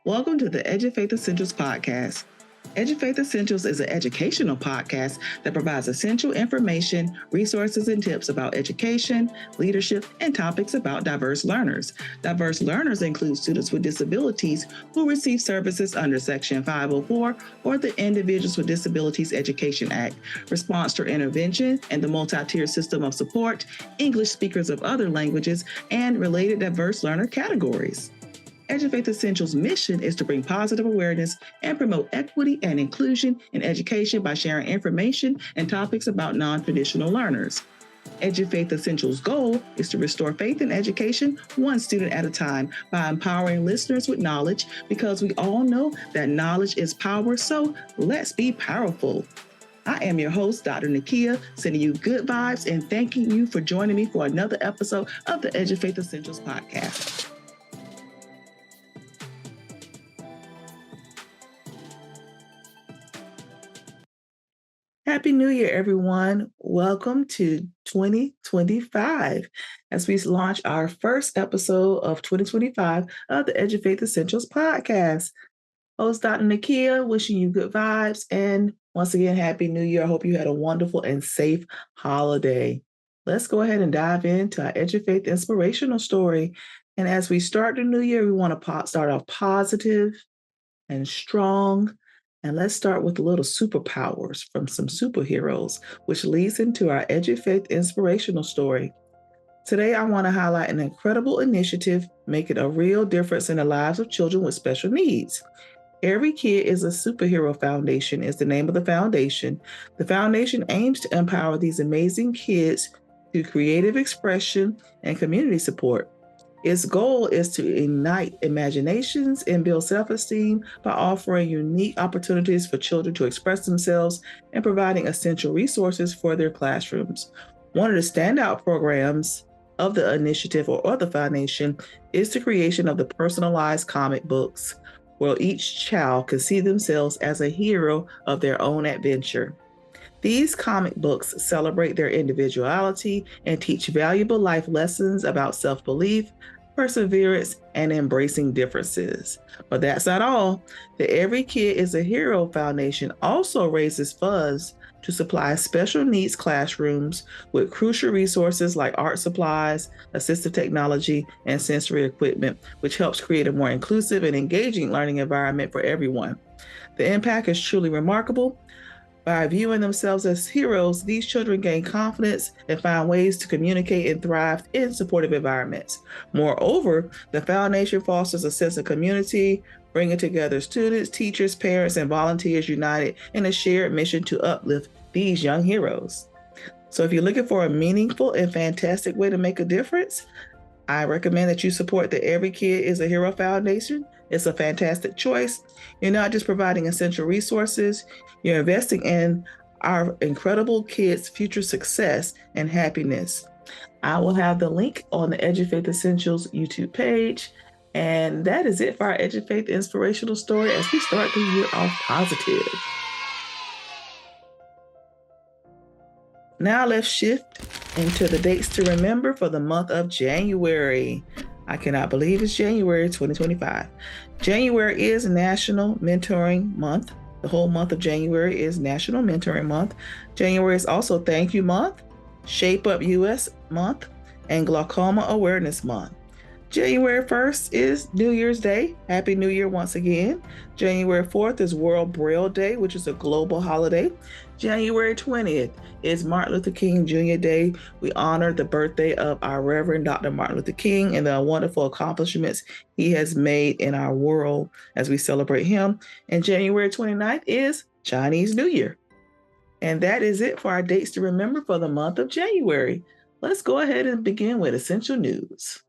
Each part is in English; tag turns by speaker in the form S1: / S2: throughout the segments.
S1: Welcome to the EdFaith Essentials podcast. EdFaith Essentials is an educational podcast that provides essential information, resources, and tips about education, leadership, and topics about diverse learners. Diverse learners include students with disabilities who receive services under Section 504 or the Individuals with Disabilities Education Act, response to intervention and the multi-tiered system of support, English speakers of other languages, and related diverse learner categories. EdFaith Essentials' mission is to bring positive awareness and promote equity and inclusion in education by sharing information and topics about non-traditional learners. EdFaith Essentials' goal is to restore faith in education one student at a time by empowering listeners with knowledge, because we all know that knowledge is power, so let's be powerful. I am your host, Dr. Nakia, sending you good vibes and thanking you for joining me for another episode of the EdFaith Essentials podcast. Happy New Year, everyone. Welcome to 2025 as we launch our first episode of 2025 of the EdFaith Essentials podcast. Host Dr. Nakia, wishing you good vibes. And once again, Happy New Year. I hope you had a wonderful and safe holiday. Let's go ahead and dive into our EdFaith inspirational story. And as we start the new year, we want to start off positive and strong. And let's start with a little superpowers from some superheroes, which leads into our EdFaith inspirational story. Today, I want to highlight an incredible initiative making a real difference in the lives of children with special needs. Every Kid is a Superhero Foundation is the name of the foundation. The foundation aims to empower these amazing kids through creative expression and community support. Its goal is to ignite imaginations and build self-esteem by offering unique opportunities for children to express themselves and providing essential resources for their classrooms. One of the standout programs of the initiative or the foundation is the creation of the personalized comic books, where each child can see themselves as a hero of their own adventure. These comic books celebrate their individuality and teach valuable life lessons about self-belief, perseverance, and embracing differences. But that's not all. The Every Kid is a Hero Foundation also raises funds to supply special needs classrooms with crucial resources like art supplies, assistive technology, and sensory equipment, which helps create a more inclusive and engaging learning environment for everyone. The impact is truly remarkable. By viewing themselves as heroes, these children gain confidence and find ways to communicate and thrive in supportive environments. Moreover, the foundation fosters a sense of community, bringing together students, teachers, parents, and volunteers united in a shared mission to uplift these young heroes. So if you're looking for a meaningful and fantastic way to make a difference, I recommend that you support the Every Kid is a Hero Foundation. It's a fantastic choice. You're not just providing essential resources, you're investing in our incredible kids' future success and happiness. I will have the link on the EdFaith Essentials YouTube page. And that is it for our EdFaith inspirational story as we start the year off positive. Now let's shift into the dates to remember for the month of January. I cannot believe it's January 2025. January is National Mentoring Month. The whole month of January is National Mentoring Month. January is also Thank You Month, Shape Up US Month, and Glaucoma Awareness Month. January 1st is New Year's Day. Happy New Year once again. January 4th is World Braille Day, which is a global holiday. January 20th is Martin Luther King Jr. Day. We honor the birthday of our Reverend Dr. Martin Luther King and the wonderful accomplishments he has made in our world as we celebrate him. And January 29th is Chinese New Year. And that is it for our dates to remember for the month of January. Let's go ahead and begin with essential news.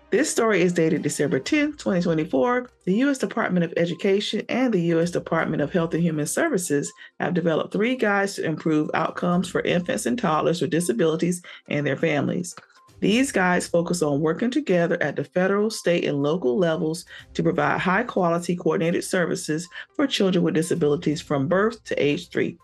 S1: This story is dated December 10th, 2024. The U.S. Department of Education and the U.S. Department of Health and Human Services have developed 3 guides to improve outcomes for infants and toddlers with disabilities and their families. These guides focus on working together at the federal, state, and local levels to provide high-quality coordinated services for children with disabilities from birth to age 3.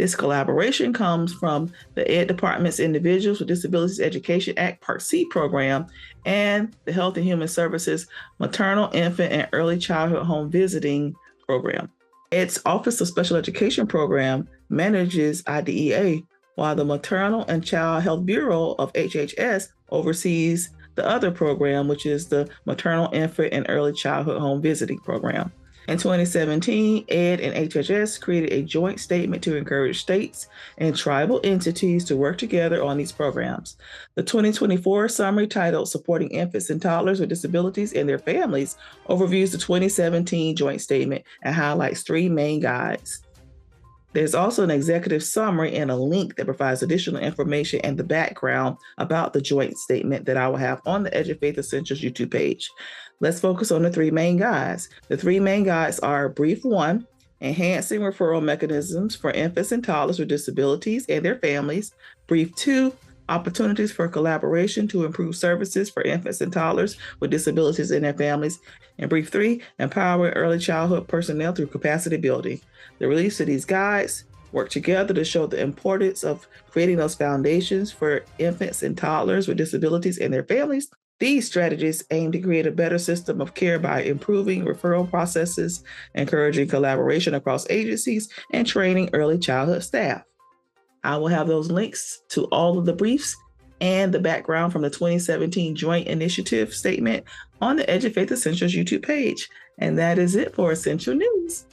S1: This collaboration comes from the Ed Department's Individuals with Disabilities Education Act Part C program and the Health and Human Services Maternal, Infant, and Early Childhood Home Visiting program. Ed's Office of Special Education program manages IDEA, while the Maternal and Child Health Bureau of HHS oversees the other program, which is the Maternal, Infant, and Early Childhood Home Visiting program. In 2017, ED and HHS created a joint statement to encourage states and tribal entities to work together on these programs. The 2024 summary titled Supporting Infants and Toddlers with Disabilities and Their Families overviews the 2017 joint statement and highlights 3 main guides. There's also an executive summary and a link that provides additional information and the background about the joint statement that I will have on the EduFaith Essentials YouTube page. Let's focus on the 3 main guides. The 3 main guides are Brief 1, Enhancing Referral Mechanisms for Infants and Toddlers with Disabilities and Their Families. Brief 2, Opportunities for Collaboration to Improve Services for Infants and Toddlers with Disabilities and Their Families. And Brief 3, Empowering Early Childhood Personnel Through Capacity Building. The release of these guides work together to show the importance of creating those foundations for infants and toddlers with disabilities and their families. These strategies aim to create a better system of care by improving referral processes, encouraging collaboration across agencies, and training early childhood staff. I will have those links to all of the briefs and the background from the 2017 Joint Initiative Statement on the EduFaith Essentials YouTube page. And that is it for Essential News.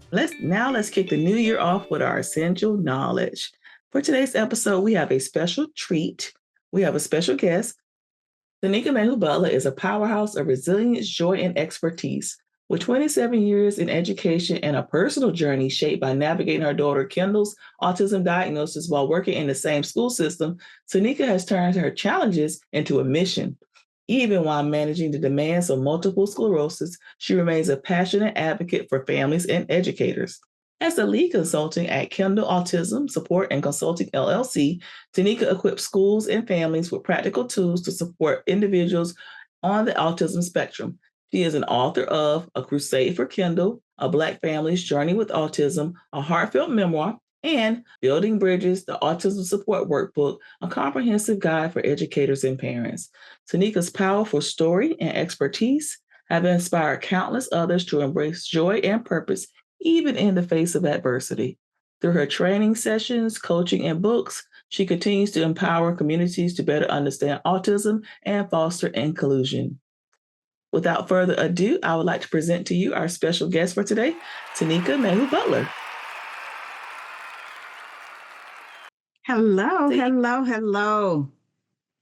S1: Let's kick the new year off with our essential knowledge. For today's episode, we have a special treat. We have a special guest. Tanyika Mayhew Butler is a powerhouse of resilience, joy, and expertise. With 27 years in education and a personal journey shaped by navigating her daughter Kendall's autism diagnosis while working in the same school system, Tanyika has turned her challenges into a mission. Even while managing the demands of multiple sclerosis, she remains a passionate advocate for families and educators. As the lead consultant at Kendall Autism Support and Consulting LLC, Tanyika equips schools and families with practical tools to support individuals on the autism spectrum. She is an author of A Crusade for Kendall, A Black Family's Journey with Autism, a heartfelt memoir, and Building Bridges, the Autism Support Workbook, a comprehensive guide for educators and parents. Tanika's powerful story and expertise have inspired countless others to embrace joy and purpose, even in the face of adversity. Through her training sessions, coaching, and books, she continues to empower communities to better understand autism and foster inclusion. Without further ado, I would like to present to you our special guest for today, Tanyika Mayhew Butler.
S2: Hello.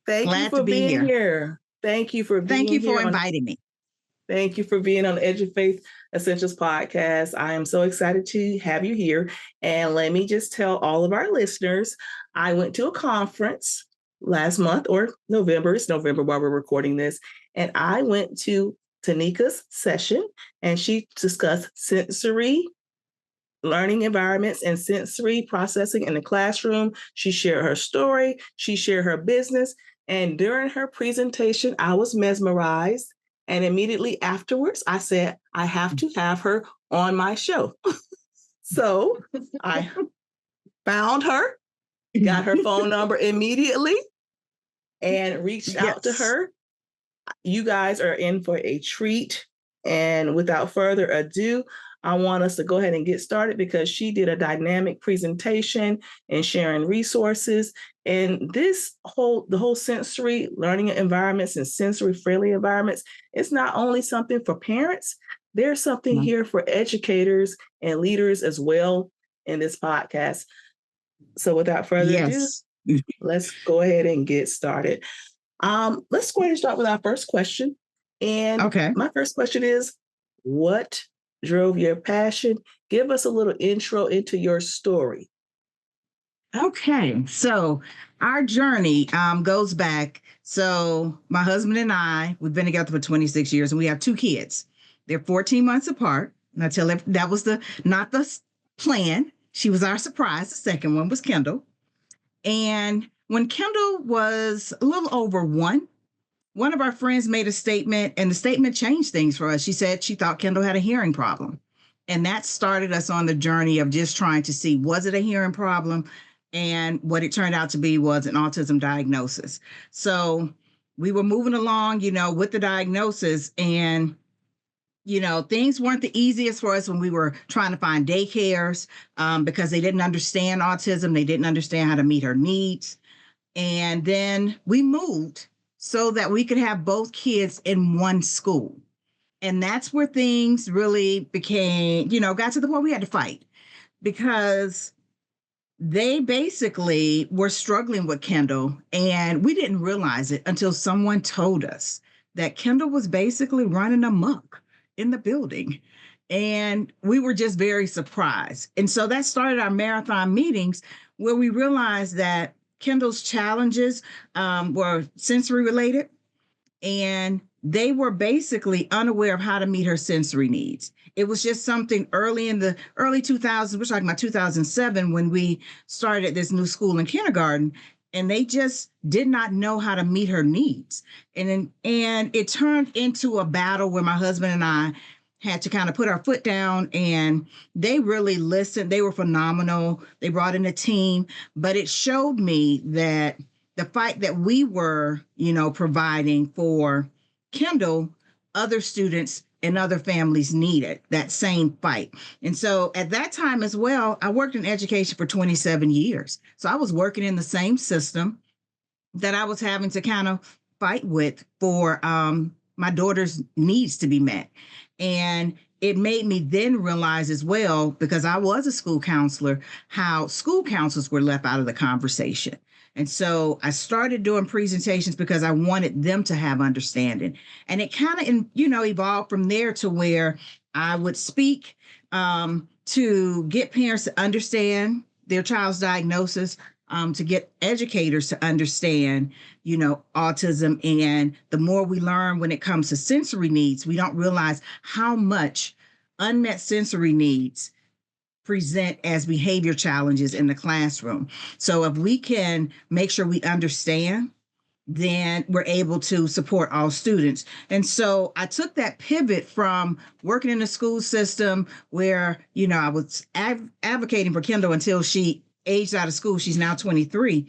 S1: Thank you for being here. Thank you for
S2: inviting me.
S1: Thank you for being on the EduFaith Essentials podcast. I am so excited to have you here. And let me just tell all of our listeners, I went to a conference last month or November. It's November while we're recording this. And I went to Tanika's session and she discussed sensory learning environments and sensory processing in the classroom. She shared her story. She shared her business. And during her presentation, I was mesmerized. And immediately afterwards, I said, I have to have her on my show. So I found her, got her phone number immediately, and reached out to her. You guys are in for a treat. And without further ado, I want us to go ahead and get started because she did a dynamic presentation and sharing resources. And the whole sensory learning environments and sensory friendly environments, it's not only something for parents, there's something here for educators and leaders as well in this podcast. So without further ado, let's go ahead and get started. Let's go ahead and start with our first question. And my first question is, what drove your passion? Give us a little intro into your story.
S2: Okay, so our journey goes back. So my husband and I, we've been together for 26 years and we have 2 kids. They're 14 months apart. And I tell them that was not the plan. She was our surprise. The second one was Kendall. And when Kendall was a little over one of our friends made a statement, and the statement changed things for us. She said she thought Kendall had a hearing problem. And that started us on the journey of just trying to see, was it a hearing problem? And what it turned out to be was an autism diagnosis. So we were moving along, with the diagnosis, and things weren't the easiest for us when we were trying to find daycares, because they didn't understand autism. They didn't understand how to meet her needs. And then we moved so that we could have both kids in one school. And that's where things really became, got to the point we had to fight, because they basically were struggling with Kendall. And we didn't realize it until someone told us that Kendall was basically running amok in the building. And we were just very surprised. And so that started our marathon meetings, where we realized that Kendall's challenges were sensory related, and they were basically unaware of how to meet her sensory needs. It was just something early in the early 2000s. We're talking about 2007 when we started this new school in kindergarten, and they just did not know how to meet her needs. And it turned into a battle where my husband and I had to kind of put our foot down, and they really listened. They were phenomenal. They brought in a team, but it showed me that the fight that we were, providing for Kendall, other students and other families needed that same fight. And so at that time as well, I worked in education for 27 years. So I was working in the same system that I was having to kind of fight with for my daughter's needs to be met. And it made me then realize as well, because I was a school counselor, how school counselors were left out of the conversation. And so I started doing presentations because I wanted them to have understanding. And it kind of, evolved from there to where I would speak to get parents to understand their child's diagnosis, to get educators to understand, autism. And the more we learn when it comes to sensory needs, we don't realize how much unmet sensory needs present as behavior challenges in the classroom. So if we can make sure we understand, then we're able to support all students. And so I took that pivot from working in the school system where, I was advocating for Kendall until she aged out of school. She's now 23.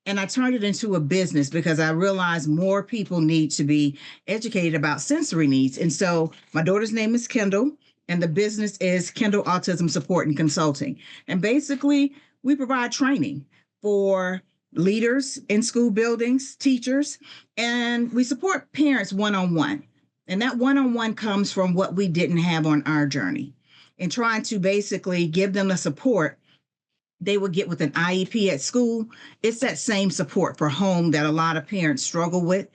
S2: And I turned it into a business because I realized more people need to be educated about sensory needs. And so my daughter's name is Kendall, and the business is Kendall Autism Support and Consulting. And basically, we provide training for leaders in school buildings, teachers, and we support parents one-on-one. And that one-on-one comes from what we didn't have on our journey, and trying to basically give them the support they would get with an IEP at school. It's that same support for home that a lot of parents struggle with.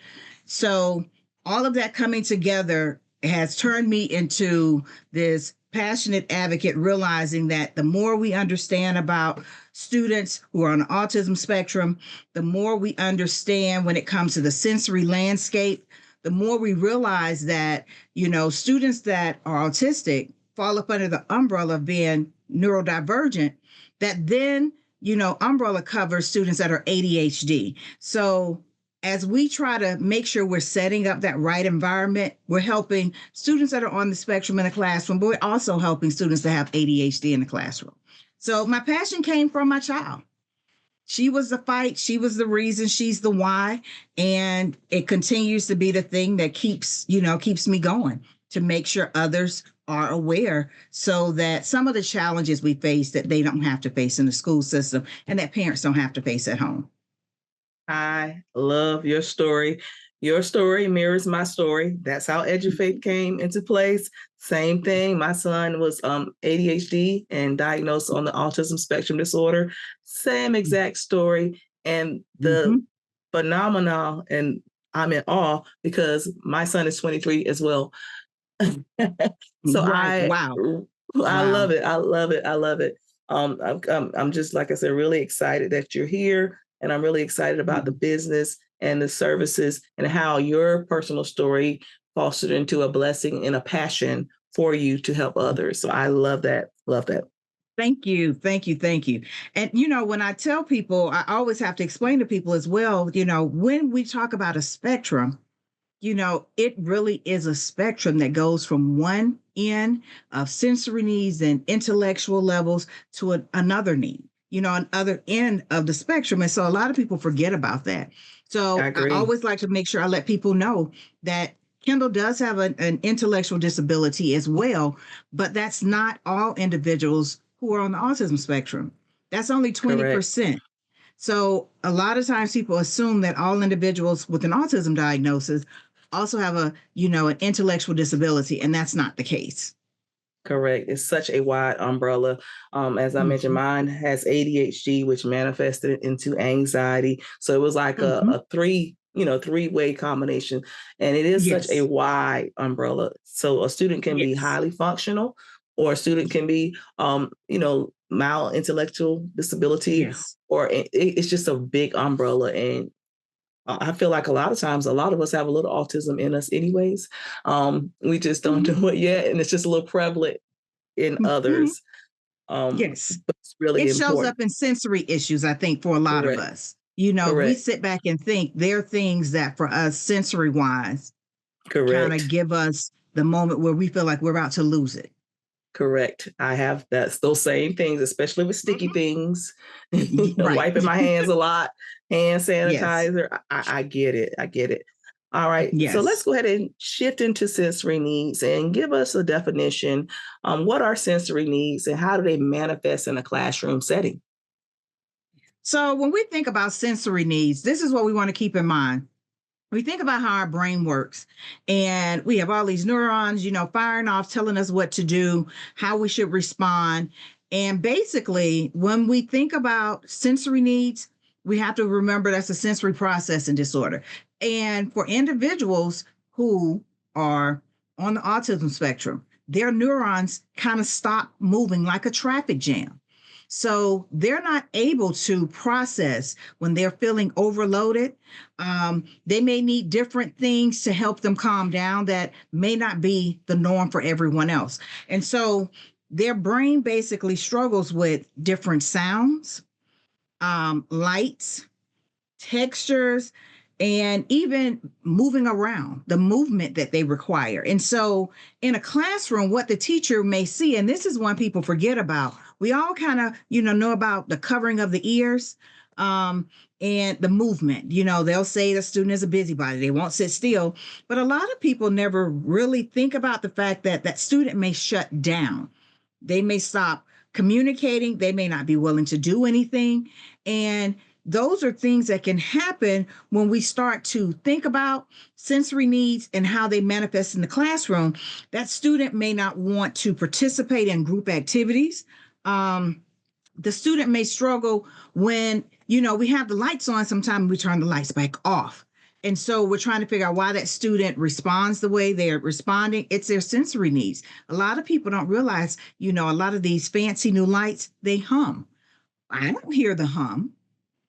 S2: So all of that coming together has turned me into this passionate advocate, realizing that the more we understand about students who are on the autism spectrum, the more we understand when it comes to the sensory landscape, the more we realize that, students that are autistic fall up under the umbrella of being neurodivergent, that then, umbrella covers students that are ADHD. So as we try to make sure we're setting up that right environment, we're helping students that are on the spectrum in the classroom, but we're also helping students that have ADHD in the classroom. So my passion came from my child. She was the fight. She was the reason. She's the why. And it continues to be the thing that keeps me going, to make sure others are aware, so that some of the challenges we face, that they don't have to face in the school system, and that parents don't have to face at home.
S1: I love your story. Your story mirrors my story. That's how EduFaith came into place. Same thing. My son was ADHD and diagnosed on the autism spectrum disorder. Same exact story. And the phenomenal, and I'm in awe because my son is 23 as well. So
S2: Right.
S1: I love it. I love it. I love it. I'm just, like I said, really excited that you're here. And I'm really excited about the business and the services and how your personal story fostered into a blessing and a passion for you to help others. So I love that. Love that.
S2: Thank you. Thank you. Thank you. And, when I tell people, I always have to explain to people as well, when we talk about a spectrum, it really is a spectrum that goes from 1 end of sensory needs and intellectual levels to another need, another end of the spectrum. And so a lot of people forget about that.
S1: I
S2: So I
S1: agree.
S2: always like to make sure I let people know that Kendall does have an intellectual disability as well, but that's not all individuals who are on the autism spectrum. That's only
S1: Correct.
S2: 20%. So a lot of times people assume that all individuals with an autism diagnosis also have an intellectual disability, and that's not the case.
S1: Correct. It's such a wide umbrella. As I mentioned,
S2: Mm-hmm.
S1: mine has ADHD, which manifested into anxiety. So it was like
S2: Mm-hmm.
S1: a three-way combination. And it is such a
S2: Yes.
S1: wide umbrella. So a student can be
S2: Yes.
S1: highly functional, or a student can be, mild intellectual disability,
S2: Yes.
S1: or it's just a big umbrella. And I feel like a lot of times, a lot of us have a little autism in us, anyways. We just don't
S2: Mm-hmm.
S1: know it yet, and it's just a little prevalent in
S2: Mm-hmm.
S1: others.
S2: Yes.
S1: But it's really
S2: It shows
S1: important.
S2: up in sensory issues, I think, for a lot of
S1: Correct.
S2: us. If we
S1: Correct.
S2: sit back and think, there are things that for us, sensory wise, kind of
S1: Correct.
S2: give us the moment where we feel like we're about to lose it.
S1: Correct. I have those same things, especially with sticky
S2: Mhm.
S1: things,
S2: Right.
S1: wiping my hands a lot, hand
S2: Yes.
S1: sanitizer. I get it. I get it. All right. So let's
S2: Yes.
S1: go ahead and shift into sensory needs and give us a definition. What are sensory needs and how do they manifest in a classroom setting?
S2: So when we think about sensory needs, this is what we want to keep in mind. We think about how our brain works, and we have all these neurons, firing off, telling us what to do, how we should respond. And basically, when we think about sensory needs, we have to remember that's a sensory processing disorder. And for individuals who are on the autism spectrum, their neurons kind of stop moving like a traffic jam. So they're not able to process when they're feeling overloaded. They may need different things to help them calm down that may not be the norm for everyone else. And so their brain basically struggles with different sounds, lights, textures, and even moving around, the movement that they require. And so in a classroom, what the teacher may see, and this is one people forget about, we all kind of, know about the covering of the ears. And the movement, they'll say the student is a busybody, they won't sit still. But a lot of people never really think about the fact that that student may shut down. They may stop communicating, they may not be willing to do anything. And those are things that can happen when we start to think about sensory needs and how they manifest in the classroom. That student may not want to participate in group activities. The student may struggle when, we have the lights on, sometimes we turn the lights back off. And so we're trying to figure out why that student responds the way they're responding. It's their sensory needs. A lot of people don't realize, a lot of these fancy new lights, they hum. I don't hear the hum.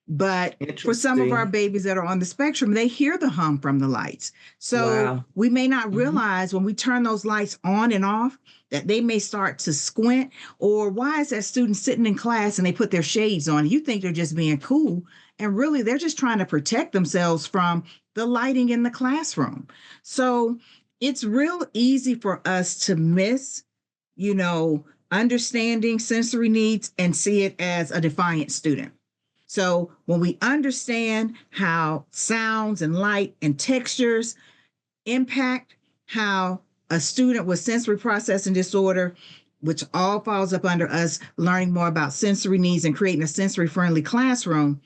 S2: But for some of our
S1: Interesting.
S2: babies that are on the spectrum, they hear the hum from the lights. So
S1: Wow.
S2: we may not
S1: Mhm.
S2: realize when we turn those lights on and off that they may start to squint. Or why is that student sitting in class and they put their shades on? You think they're just being cool. And really, they're just trying to protect themselves from the lighting in the classroom. So it's real easy for us to miss, you know, understanding sensory needs and see it as a defiant student. So when we understand how sounds and light and textures impact how a student with sensory processing disorder, which all falls up under us learning more about sensory needs and creating a sensory friendly classroom,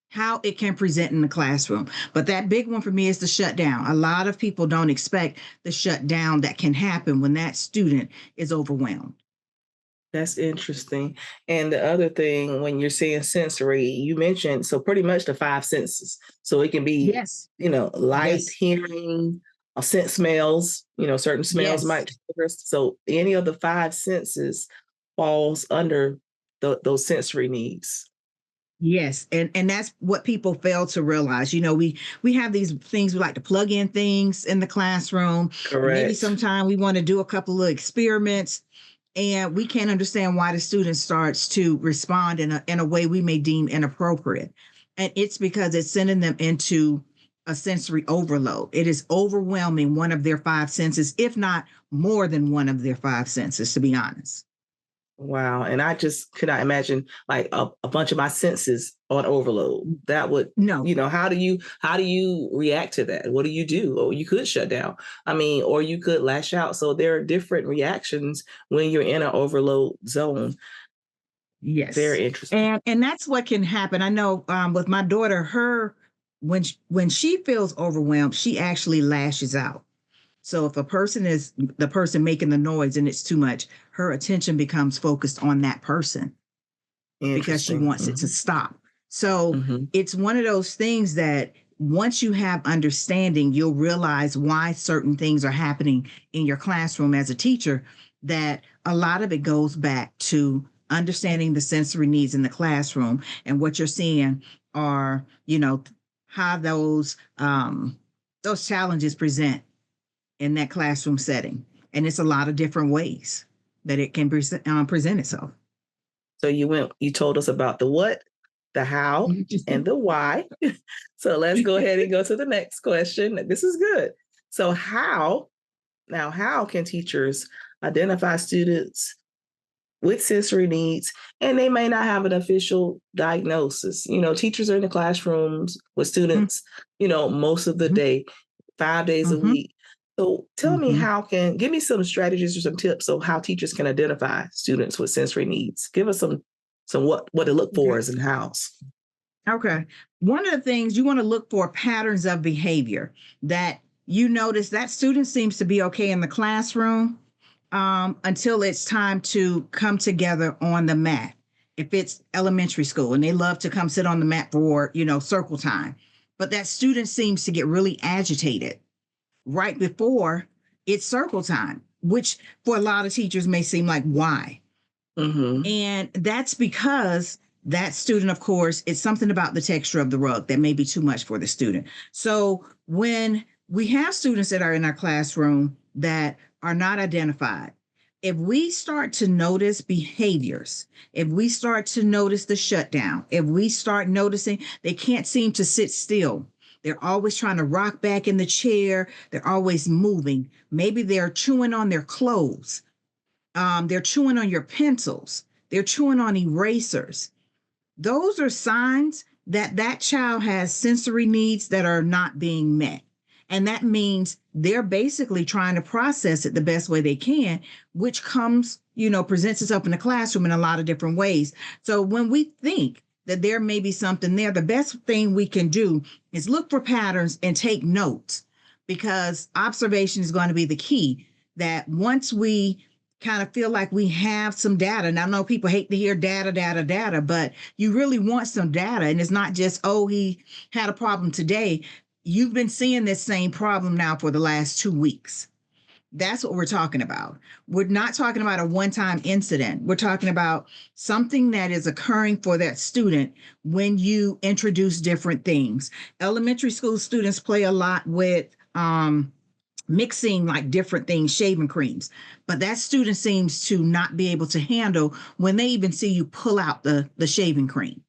S2: how it can present in the classroom. But that big one for me is the shutdown. A lot of people don't expect the shutdown that can happen when that student is overwhelmed.
S1: That's interesting. And the other thing, when you're saying sensory, you mentioned so pretty much the five senses. So it can be,
S2: Yes.
S1: light,
S2: Yes.
S1: hearing, scent smells. Certain smells
S2: Yes.
S1: might trigger us. So any of the five senses falls under those sensory needs.
S2: Yes, and that's what people fail to realize. We have these things we like to plug in things in the classroom, and maybe
S1: Correct.
S2: sometime we want to do a couple of experiments, and we can't understand why the student starts to respond in a way we may deem inappropriate, and it's because it's sending them into a sensory overload. It is overwhelming one of their five senses, if not more than one of their five senses, to be honest.
S1: Wow. And I just could not imagine like a bunch of my senses on overload. That would,
S2: No.
S1: how do you react to that? What do you do? Or you could shut down. I mean, or you could lash out. So there are different reactions when you're in an overload zone.
S2: Yes.
S1: Very interesting.
S2: And that's what can happen. I know with my daughter, when she feels overwhelmed, she actually lashes out. So if a person is the person making the noise and it's too much, her attention becomes focused on that person because she wants it to stop. So it's one of those things that once you have understanding, you'll realize why certain things are happening in your classroom as a teacher, that a lot of it goes back to understanding the sensory needs in the classroom. And what you're seeing are, how those challenges present in that classroom setting. And it's a lot of different ways that it can present itself.
S1: So you told us about the what, the how, and the why. So let's go ahead and go to the next question. This is good. So how can teachers identify students with sensory needs, and they may not have an official diagnosis? Teachers are in the classrooms with students, most of the day, 5 days a week. So tell me give me some strategies or some tips on how teachers can identify students with sensory needs. Give us some what to look for as and hows.
S2: Okay. One of the things you want to look for patterns of behavior that you notice that student seems to be okay in the classroom until it's time to come together on the mat. If it's elementary school and they love to come sit on the mat for, circle time, but that student seems to get really agitated right before it's circle time, which for a lot of teachers may seem like, why? And that's because that student, of course, it's something about the texture of the rug that may be too much for the student. So when we have students that are in our classroom that are not identified, if we start to notice behaviors, if we start to notice the shutdown, if we start noticing they can't seem to sit still, they're always trying to rock back in the chair, they're always moving, maybe they're chewing on their clothes, they're chewing on your pencils, they're chewing on erasers. Those are signs that that child has sensory needs that are not being met. And that means they're basically trying to process it the best way they can, which presents itself in the classroom in a lot of different ways. So when we think that there may be something there, the best thing we can do is look for patterns and take notes, because observation is going to be the key. That once we kind of feel like we have some data. And I know people hate to hear data, but you really want some data. And it's not just, oh, he had a problem today. You've been seeing this same problem now for the last 2 weeks. That's what we're talking about. We're not talking about a one-time incident. We're talking about something that is occurring for that student when you introduce different things. Elementary school students play a lot with mixing like different things, shaving creams, but that student seems to not be able to handle when they even see you pull out the shaving cream,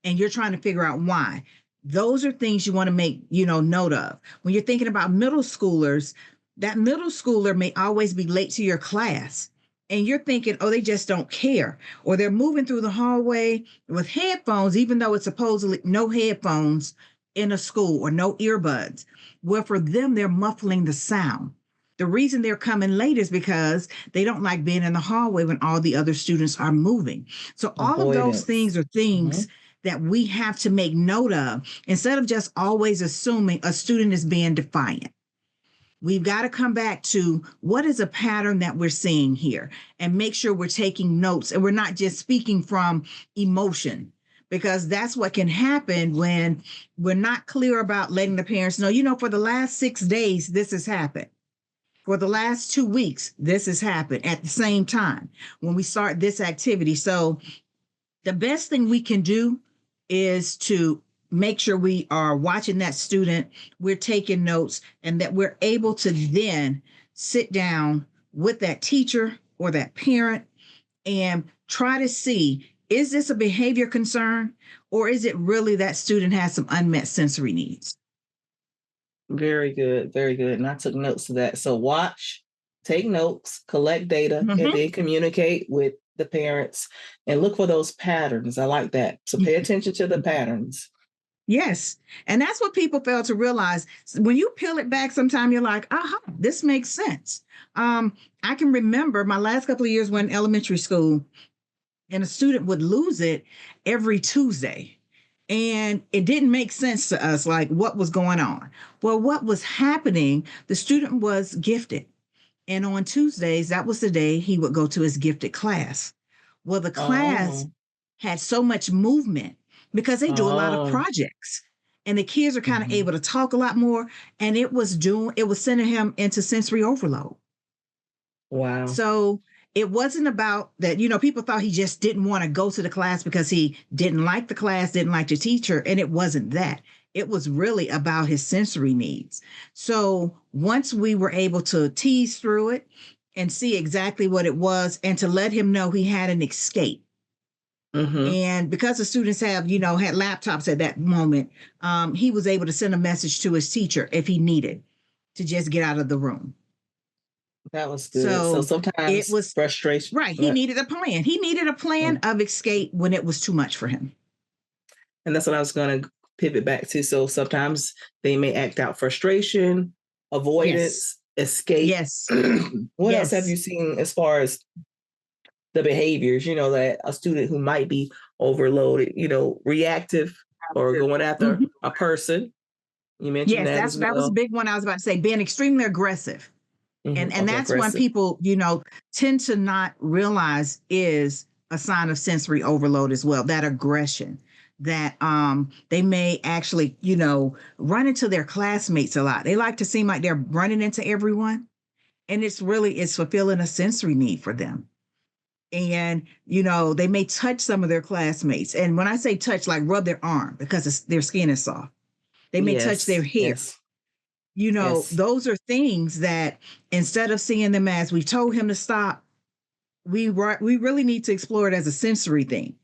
S2: and you're trying to figure out why. Those are things you want to make note of. When you're thinking about middle schoolers, that middle schooler may always be late to your class, and you're thinking, oh, they just don't care, or they're moving through the hallway with headphones, even though it's supposedly no headphones in a school or no earbuds. Well, for them, they're muffling the sound. The reason they're coming late is because they don't like being in the hallway when all the other students are moving. So all of those things are things that we have to make note of, instead of just always assuming a student is being defiant. We've got to come back to what is a pattern that we're seeing here and make sure we're taking notes and we're not just speaking from emotion, because that's what can happen when we're not clear about letting the parents know, for the last 6 days, this has happened. For the last 2 weeks, this has happened at the same time when we start this activity. So the best thing we can do is to make sure we are watching that student, we're taking notes, and that we're able to then sit down with that teacher or that parent and try to see, is this a behavior concern, or is it really that student has some unmet sensory needs?
S1: Very good. Very good. And I took notes of that. So watch, take notes, collect data, and
S2: Mhm.
S1: then communicate with the parents and look for those patterns. I like that. So pay attention to the patterns.
S2: Yes. And that's what people fail to realize. When you peel it back, sometime you're like, aha, this makes sense. I can remember my last couple of years when in elementary school, and a student would lose it every Tuesday. And it didn't make sense to us, like what was going on. Well, what was happening, the student was gifted. And on Tuesdays, that was the day he would go to his gifted class. Well, the class
S1: Oh,
S2: had so much movement because they do a lot of
S1: oh,
S2: projects. And the kids are kind of
S1: mhm.
S2: able to talk a lot more. And it was sending him into sensory overload.
S1: Wow.
S2: So it wasn't about that, people thought he just didn't want to go to the class because he didn't like the class, didn't like the teacher. And it wasn't that. It was really about his sensory needs. So once we were able to tease through it and see exactly what it was and to let him know he had an escape.
S1: Hmm.
S2: And because the students have, had laptops at that moment, he was able to send a message to his teacher if he needed to just get out of the room.
S1: That was good. So
S2: So it
S1: sometimes
S2: was
S1: frustration.
S2: right.
S1: Go
S2: He
S1: ahead.
S2: needed a plan. He needed a plan
S1: Mm.
S2: of escape when it was too much for him.
S1: And that's what I was going to pivot back to. So sometimes they may act out frustration,
S2: Yes.
S1: avoidance, escape.
S2: Yes.
S1: What else have you
S2: Yes.
S1: seen as far as the behaviors, that a student who might be overloaded, reactive or going after
S2: Mhm.
S1: a person? You mentioned
S2: Yes,
S1: that as
S2: that was a
S1: well.
S2: big one I was about to say, being extremely aggressive. And
S1: Okay,
S2: that's when
S1: aggressive.
S2: people, tend to not realize is a sign of sensory overload as well, that aggression that they may actually, run into their classmates a lot. They like to seem like they're running into everyone. And it's fulfilling a sensory need for them. And they may touch some of their classmates, and when I say touch, like rub their arm because their skin is soft. They may touch their
S1: Yes,
S2: hair.
S1: yes, yes.
S2: Those are things that instead of seeing them as we've told him to stop, we really need to explore it as a sensory thing,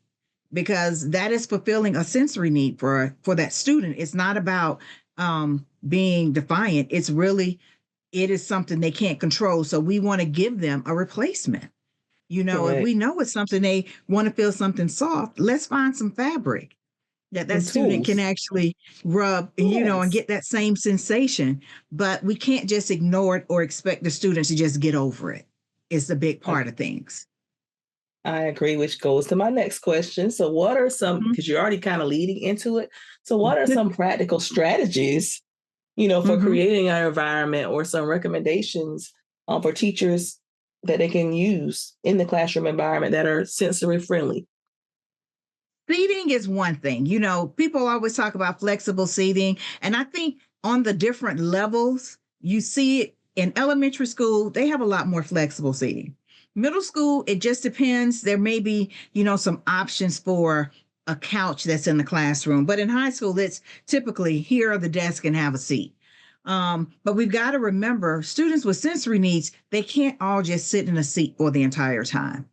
S2: because that is fulfilling a sensory need for that student. It's not about being defiant. It is something they can't control, so we want to give them a replacement. If we
S1: Correct.
S2: know it's something they want to feel something soft, let's find some fabric that
S1: Some
S2: student can
S1: tools.
S2: actually rub, and
S1: Yes.
S2: get that same sensation. But we can't just ignore it or expect the students to just get over it. It's the big
S1: I,
S2: part of things.
S1: I agree, which goes to my next question. So, what are some,
S2: Mhm.
S1: because you're already kind of leading into it. So, what are some practical strategies, for
S2: Mhm.
S1: creating our environment or some recommendations for teachers that they can use in the classroom environment that are sensory friendly?
S2: Seating is one thing. People always talk about flexible seating. And I think on the different levels, you see it in elementary school, they have a lot more flexible seating. Middle school, it just depends. There may be, some options for a couch that's in the classroom. But in high school, it's typically here are the desk and have a seat. But we've got to remember students with sensory needs, they can't all just sit in a seat for the entire time.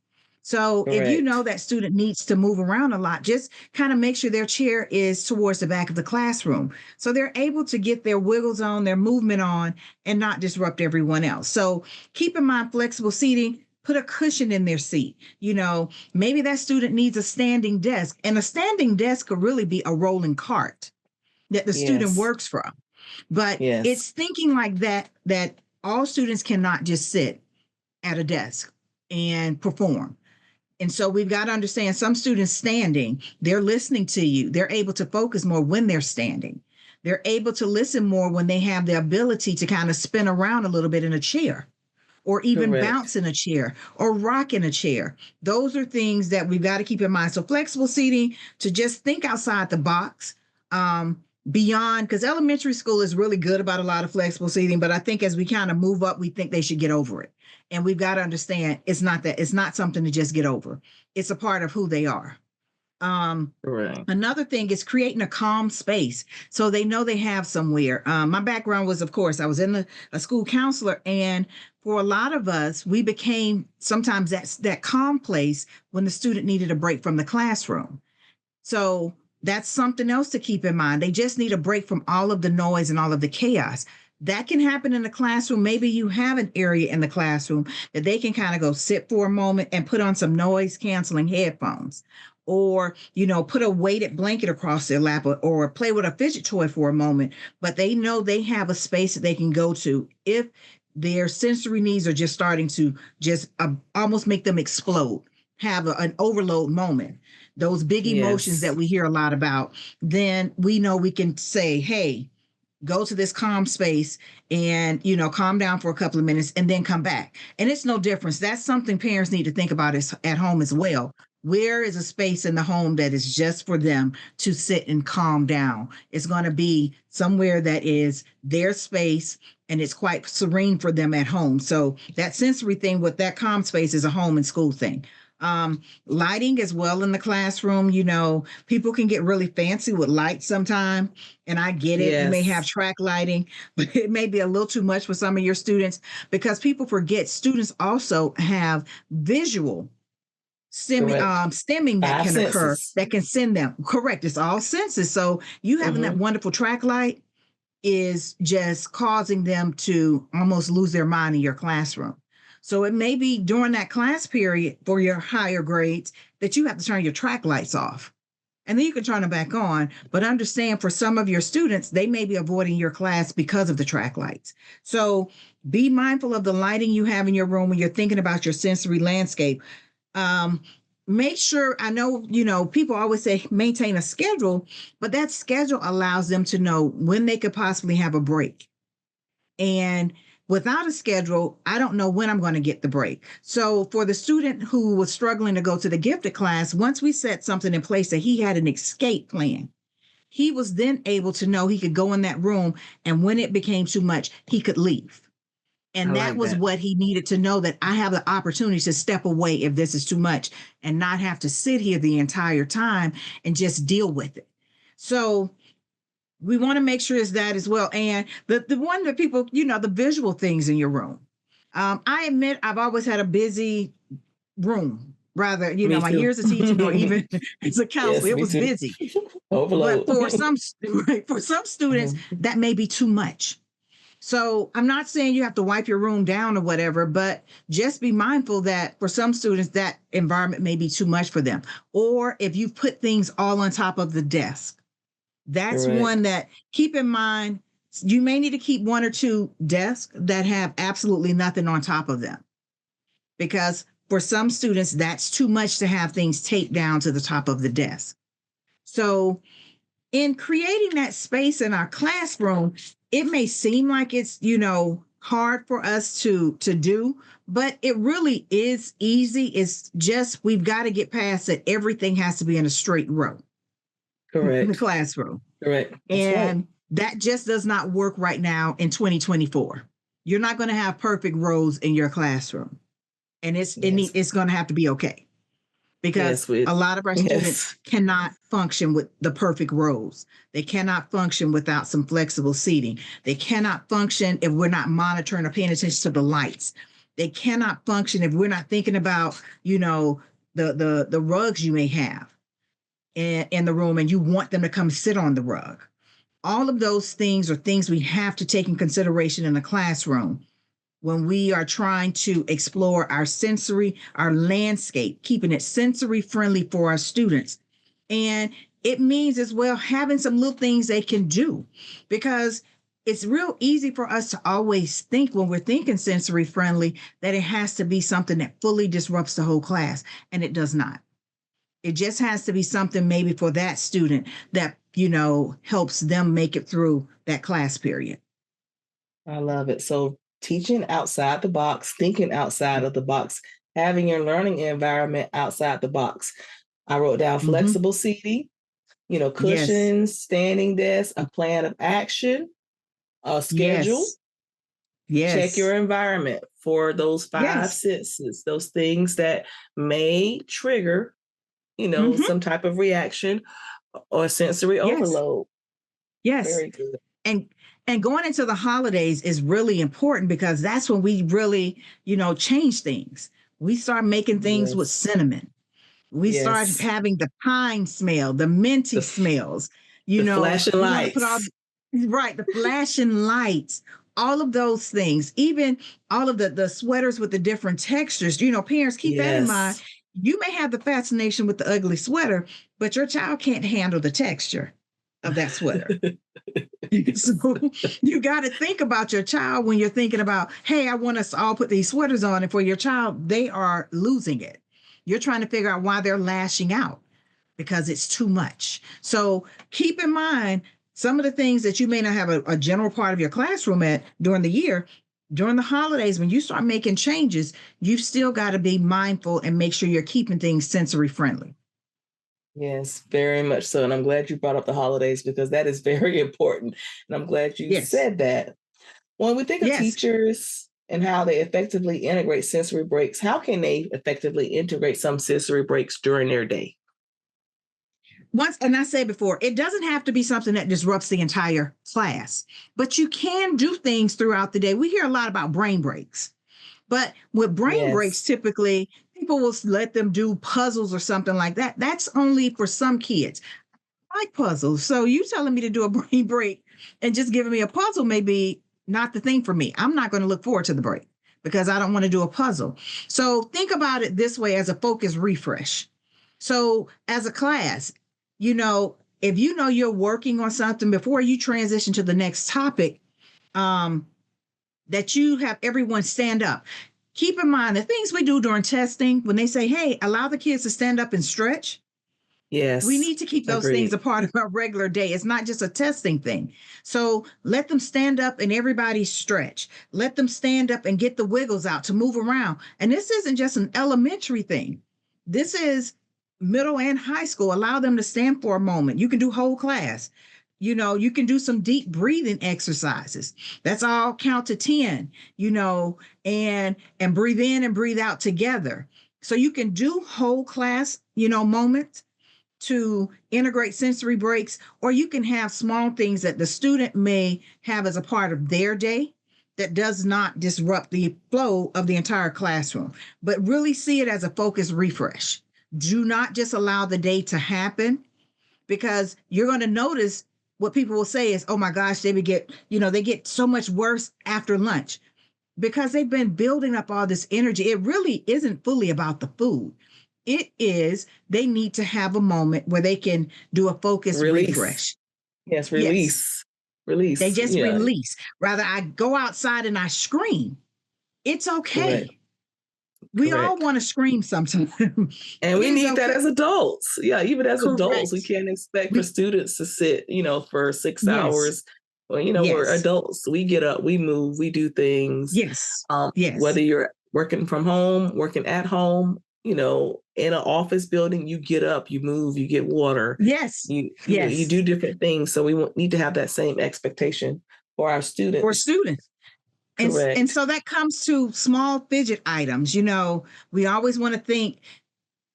S2: So if you know
S1: Correct.
S2: that student needs to move around a lot, just kind of make sure their chair is towards the back of the classroom. So they're able to get their wiggles on, their movement on, and not disrupt everyone else. So keep in mind flexible seating. Put a cushion in their seat. Maybe that student needs a standing desk, and a standing desk could really be a rolling cart that the student
S1: Yes.
S2: works from. But
S1: Yes.
S2: it's thinking like that all students cannot just sit at a desk and perform. And so we've got to understand some students standing, they're listening to you. They're able to focus more when they're standing. They're able to listen more when they have the ability to kind of spin around a little bit in a chair, or even
S1: Correct.
S2: bounce in a chair or rock in a chair. Those are things that we've got to keep in mind. So flexible seating, to just think outside the box, beyond, because elementary school is really good about a lot of flexible seating, but I think as we kind of move up, we think they should get over it. And we've got to understand it's not something to just get over. It's a part of who they are. Um,
S1: Correct.
S2: Another thing is creating a calm space so they know they have somewhere. My background was, of course, I was in a school counselor, and for a lot of us, we became sometimes that calm place when the student needed a break from the classroom. So That's something else to keep in mind. They just need a break from all of the noise and all of the chaos. That can happen in the classroom. Maybe you have an area in the classroom that they can kind of go sit for a moment and put on some noise canceling headphones, or, put a weighted blanket across their lap, or play with a fidget toy for a moment. But they know they have a space that they can go to if their sensory needs are just starting to just almost make them explode, have an overload moment, those big emotions
S1: Yes.
S2: that we hear a lot about. Then we know we can say, hey, go to this calm space and, calm down for a couple of minutes and then come back. And it's no difference. That's something parents need to think about at home as well. Where is a space in the home that is just for them to sit and calm down? It's going to be somewhere that is their space and it's quite serene for them at home. So that sensory thing with that calm space is a home and school thing. Lighting as well in the classroom. People can get really fancy with lights sometime, and I get it. You may have
S1: Yes.
S2: track lighting, but it may be a little too much for some of your students, because people forget students also have visual
S1: Correct.
S2: stemming that
S1: 5
S2: can occur,
S1: senses.
S2: that can send them. Correct. It's all senses. So you having that wonderful track light is just causing them to almost lose their mind in your classroom. So it may be during that class period for your higher grades that you have to turn your track lights off. And then you can turn them back on. But understand, for some of your students, they may be avoiding your class because of the track lights. So be mindful of the lighting you have in your room when you're thinking about your sensory landscape. Make sure, I know, people always say maintain a schedule, but that schedule allows them to know when they could possibly have a break. And without a schedule, I don't know when I'm going to get the break. So for the student who was struggling to go to the gifted class, once we set something in place that he had an escape plan, he was then able to know he could go in that room, and when it became too much, he could leave.
S1: I
S2: And that
S1: like
S2: was
S1: that.
S2: what he needed to know, that I have the opportunity to step away if this is too much, and not have to sit here the entire time and just deal with it. So we want to make sure is that as well. And the one that people, the visual things in your room. I admit I've always had a busy room. Rather,
S1: Me
S2: my
S1: too.
S2: years of teaching, or even as a counselor,
S1: Yes,
S2: it
S1: me
S2: was
S1: too.
S2: busy. But
S1: Overload.
S2: for some students,
S1: Mhm.
S2: that may be too much. So I'm not saying you have to wipe your room down or whatever, but just be mindful that for some students, that environment may be too much for them. Or if you put things all on top of the desk, that's one
S1: Correct.
S2: that, keep in mind. You may need to keep one or two desks that have absolutely nothing on top of them, because for some students, that's too much to have things taped down to the top of the desk. So in creating that space in our classroom, it may seem like it's, hard for us to do, but it really is easy. It's just, we've got to get past that everything has to be in a straight row in the
S1: Correct.
S2: classroom.
S1: Correct. That's right.
S2: And that just does not work right now in 2024. You're not going to have perfect rows in your classroom. And
S1: Yes.
S2: it's going to have to be okay, because
S1: Yes. With
S2: a lot of our students
S1: yes.
S2: cannot function with the perfect rows. They cannot function without some flexible seating. They cannot function if we're not monitoring or paying attention to the lights. They cannot function if we're not thinking about, the rugs you may have in the room, and you want them to come sit on the rug. All of those things are things we have to take in consideration in the classroom when we are trying to explore our landscape, keeping it sensory friendly for our students. And it means as well having some little things they can do, because it's real easy for us to always think, when we're thinking sensory friendly, that it has to be something that fully disrupts the whole class, and it does not. It just has to be something maybe for that student that, helps them make it through that class period.
S1: I love it. So teaching outside the box, thinking outside of the box, having your learning environment outside the box. I wrote down
S2: Mm-hmm.
S1: flexible seating,
S2: Yes.
S1: cushions, standing desk, a plan of action, a schedule.
S2: Yes.
S1: Check your
S2: Yes.
S1: environment for those 5
S2: Yes.
S1: senses, those things that may trigger,
S2: Mm-hmm.
S1: some type of reaction or sensory
S2: Yes.
S1: overload.
S2: Yes.
S1: Very good.
S2: And going into the holidays is really important, because that's when we really, change things. We start making things with
S1: Yes.
S2: cinnamon. We started
S1: Yes.
S2: having the pine smell, the minty
S1: The,
S2: smells.
S1: the flashing
S2: We want to put all
S1: lights.
S2: right, the flashing lights, all of those things, even all of the sweaters with the different textures. Parents, keep that in mind.
S1: Yes.
S2: You may have the fascination with the ugly sweater, but your child can't handle the texture of that sweater. So you got to think about your child when you're thinking about, hey, I want us to all put these sweaters on. And for your child, they are losing it. You're trying to figure out why they're lashing out because it's too much. So keep in mind some of the things that you may not have a general part of your classroom at during the year. During the holidays, when you start making changes, you've still got to be mindful and make sure you're keeping things sensory friendly.
S1: Yes, very much so. And I'm glad you brought up the holidays because that is very important. And I'm glad you
S2: Yes.
S1: said that. When we think of
S2: Yes.
S1: teachers and how they effectively integrate sensory breaks, how can they effectively integrate some sensory breaks during their day?
S2: And I said before, it doesn't have to be something that disrupts the entire class, but you can do things throughout the day. We hear a lot about brain breaks, but with brain breaks,
S1: Yes.
S2: typically people will let them do puzzles or something like that. That's only for some kids. I like puzzles. So you telling me to do a brain break and just giving me a puzzle may be not the thing for me. I'm not going to look forward to the break because I don't want to do a puzzle. So think about it this way as a focus refresh. So as a class, if you're working on something before you transition to the next topic, um, that you have everyone stand up. Keep in mind the things we do during testing when they say, hey, allow the kids to stand up and stretch. We
S1: Yes.
S2: need to keep those things
S1: Agreed.
S2: a part of our regular day. It's not just a testing thing. So let them stand up and everybody stretch. Let them stand up and get the wiggles out to move around. And this isn't just an elementary thing. This is middle and high school. Allow them to stand for a moment. You can do whole class. You can do some deep breathing exercises. That's all count to 10, and breathe in and breathe out together. So you can do whole class, moments to integrate sensory breaks, or you can have small things that the student may have as a part of their day that does not disrupt the flow of the entire classroom, but really see it as a focus refresh. Do not just allow the day to happen because you're going to notice what people will say is, oh my gosh, they get so much worse after lunch because they've been building up all this energy. It really isn't fully about the food. It is they need to have a moment where they can do a focus
S1: Release.
S2: refresh.
S1: Yes,
S2: Yes,
S1: release.
S2: they
S1: Release.
S2: just
S1: Yeah,
S2: release. Rather, I go outside and I scream. It's
S1: correct.
S2: okay. We all
S1: Correct.
S2: want to scream sometimes.
S1: And
S2: It
S1: we
S2: is
S1: need that
S2: okay.
S1: as adults. Yeah, even as adults, we
S2: Correct.
S1: can't expect for
S2: We
S1: students to sit, for 6 hours.
S2: Yes,
S1: Well, we're
S2: yes,
S1: adults. We get up, we move, we do things.
S2: yes, yes,
S1: Whether you're working from home, working at home, in an office building, you get up, you move, you get water,
S2: yes,
S1: you
S2: yes.
S1: do different things. So we need to have that same expectation for our
S2: For
S1: students.
S2: students. And
S1: Correct.
S2: so that comes to small fidget items. We always want to think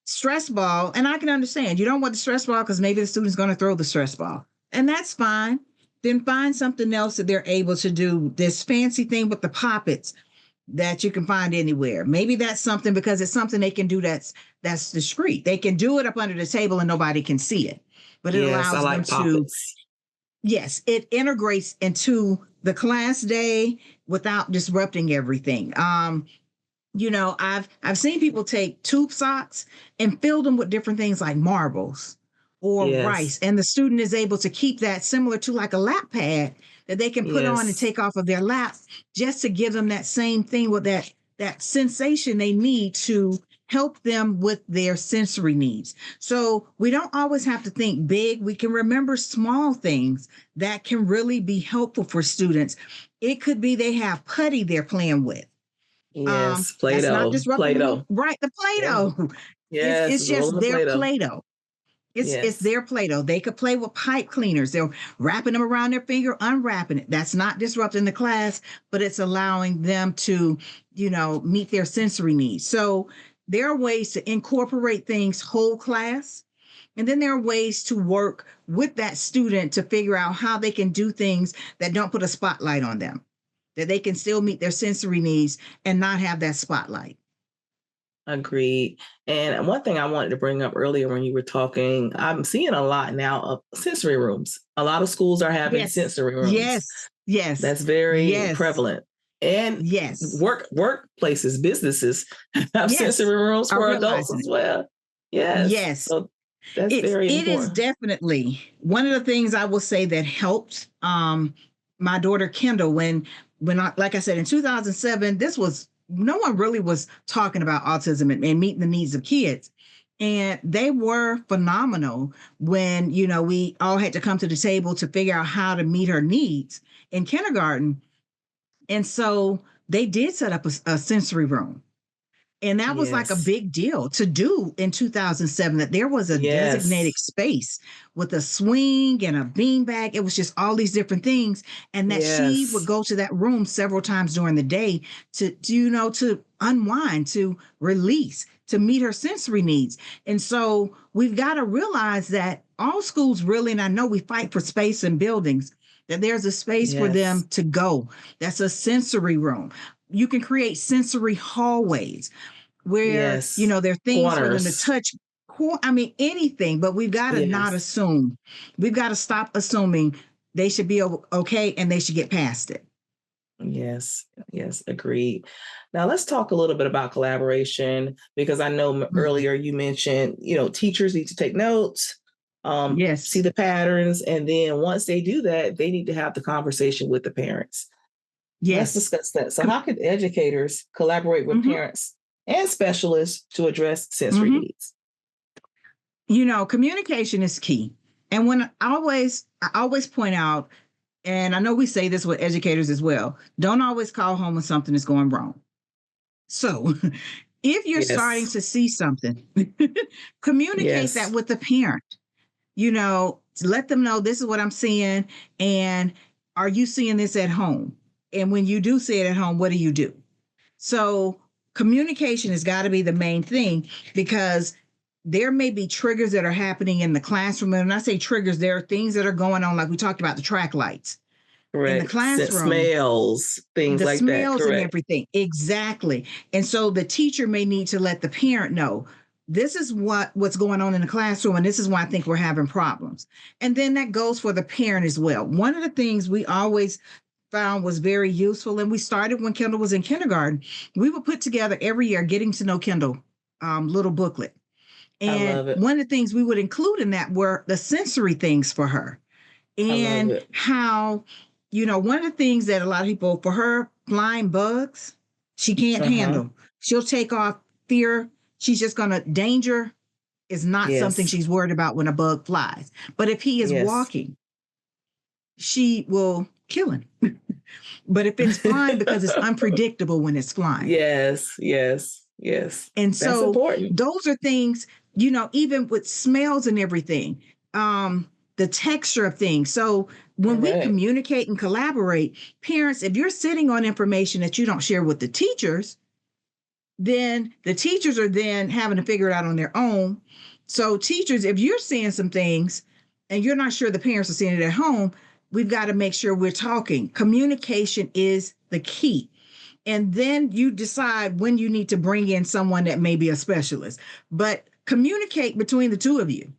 S2: stress ball, and I can understand you don't want the stress ball because maybe the student's going to throw the stress ball, and that's fine. Then find something else that they're able to do. This fancy thing with the poppets that you can find anywhere. Maybe that's something because it's something they can do that's discreet. They can do it up under the table and nobody can see it, but it
S1: Yes, I
S2: allows them
S1: like
S2: to.
S1: poppets.
S2: Yes, it integrates into the class day without disrupting everything. I've seen people take tube socks and fill them with different things like marbles or
S1: Yes.
S2: rice, and the student is able to keep that similar to like a lap pad that they can put on and
S1: Yes.
S2: take off of their lap, just to give them that same thing with that sensation they need to help them with their sensory needs. So we don't always have to think big. We can remember small things that can really be helpful for students. It could be they have putty they're playing with.
S1: Yes.
S2: That's not
S1: Play-Doh.
S2: disrupting
S1: Play-Doh.
S2: right, the
S1: Yeah.
S2: Play-Doh. It's
S1: Yes,
S2: it's
S1: it's a
S2: just
S1: roll of
S2: their
S1: Play-Doh.
S2: Play-Doh. It's
S1: Yes.
S2: their Play-Doh. They could play with pipe cleaners. They're wrapping them around their finger, unwrapping it. That's not disrupting the class, but it's allowing them to, meet their sensory needs. So there are ways to incorporate things whole class. And then there are ways to work with that student to figure out how they can do things that don't put a spotlight on them, that they can still meet their sensory needs and not have that spotlight.
S1: Agreed. And one thing I wanted to bring up earlier when you were talking, I'm seeing a lot now of sensory rooms. A lot of schools are having
S2: Yes.
S1: sensory rooms.
S2: Yes. Yes.
S1: That's very
S2: Yes.
S1: prevalent. And
S2: Yes.
S1: workplaces, businesses have
S2: Yes.
S1: sensory rooms
S2: Are
S1: for adults
S2: realizing
S1: as
S2: it.
S1: well. Yes.
S2: Yes.
S1: So that's
S2: It's
S1: very
S2: it is
S1: important.
S2: definitely one of the things I will say that helped my daughter Kendall when I, like I said, in 2007, this was no one really was talking about autism and meeting the needs of kids. And they were phenomenal when, we all had to come to the table to figure out how to meet her needs in kindergarten. And so they did set up a sensory room. And that was like a
S1: Yes.
S2: big deal to do in 2007, that there was a designated
S1: Yes.
S2: space with a swing and a beanbag. It was just all these different things. And that she would
S1: Yes.
S2: go to that room several times during the day to unwind, to release, to meet her sensory needs. And so we've got to realize that all schools really, and I know we fight for space in buildings, that there's a space for
S1: Yes.
S2: them to go. That's a sensory room. You can create sensory hallways where
S1: Yes.
S2: there are things for them to
S1: Corners.
S2: touch. I mean, anything, but we've got to not
S1: Yes.
S2: assume. We've got to stop assuming they should be okay and they should get past it.
S1: Yes, yes, agreed. Now let's talk a little bit about collaboration because I know
S2: Mhm.
S1: earlier you mentioned, teachers need to take notes, see
S2: Yes.
S1: the patterns, and then once they do that, they need to have the conversation with the parents. Let's
S2: Yes.
S1: discuss that. So,
S2: Com-
S1: how can educators collaborate with
S2: mhm.
S1: parents and specialists to address sensory
S2: Mhm.
S1: needs?
S2: Communication is key. And I always point out, and I know we say this with educators as well, don't always call home when something is going wrong. So if you're starting
S1: Yes,
S2: to see something, communicate that
S1: yes,
S2: with the parent. Let them know this is what I'm seeing. And are you seeing this at home? And when you do see it at home, what do you do? So communication has got to be the main thing, because there may be triggers that are happening in the classroom. And when I say triggers, there are things that are going on, like we talked about the track lights in the
S1: correct.
S2: classroom,
S1: Smells, things
S2: the
S1: like that.
S2: smells and
S1: Correct.
S2: everything. Exactly. And so the teacher may need to let the parent know this is what's going on in the classroom, and this is why I think we're having problems. And then that goes for the parent as well. One of the things we always found was very useful, and we started when Kendall was in kindergarten, we would put together every year getting to know Kendall little booklet.
S1: I
S2: And
S1: love it.
S2: one of the things we would include in that were the sensory things for her,
S1: I love
S2: and
S1: it.
S2: how, one of the things that a lot of people, for her, flying bugs, she can't
S1: Uh huh.
S2: handle. She'll take off fear. She's just going to, danger is not something
S1: Yes.
S2: she's worried about when a bug flies. But if he is
S1: Yes.
S2: walking, she will kill him. But if it's flying, because it's unpredictable when it's flying.
S1: Yes. Yes. Yes.
S2: And
S1: That's
S2: so
S1: important.
S2: those are things, even with smells and everything, the texture of things. So when we
S1: Correct.
S2: communicate and collaborate, parents, if you're sitting on information that you don't share with the teachers, then the teachers are then having to figure it out on their own. So teachers, if you're seeing some things and you're not sure the parents are seeing it at home, we've got to make sure we're talking. Communication is the key. And then you decide when you need to bring in someone that may be a specialist. But communicate between the two of you.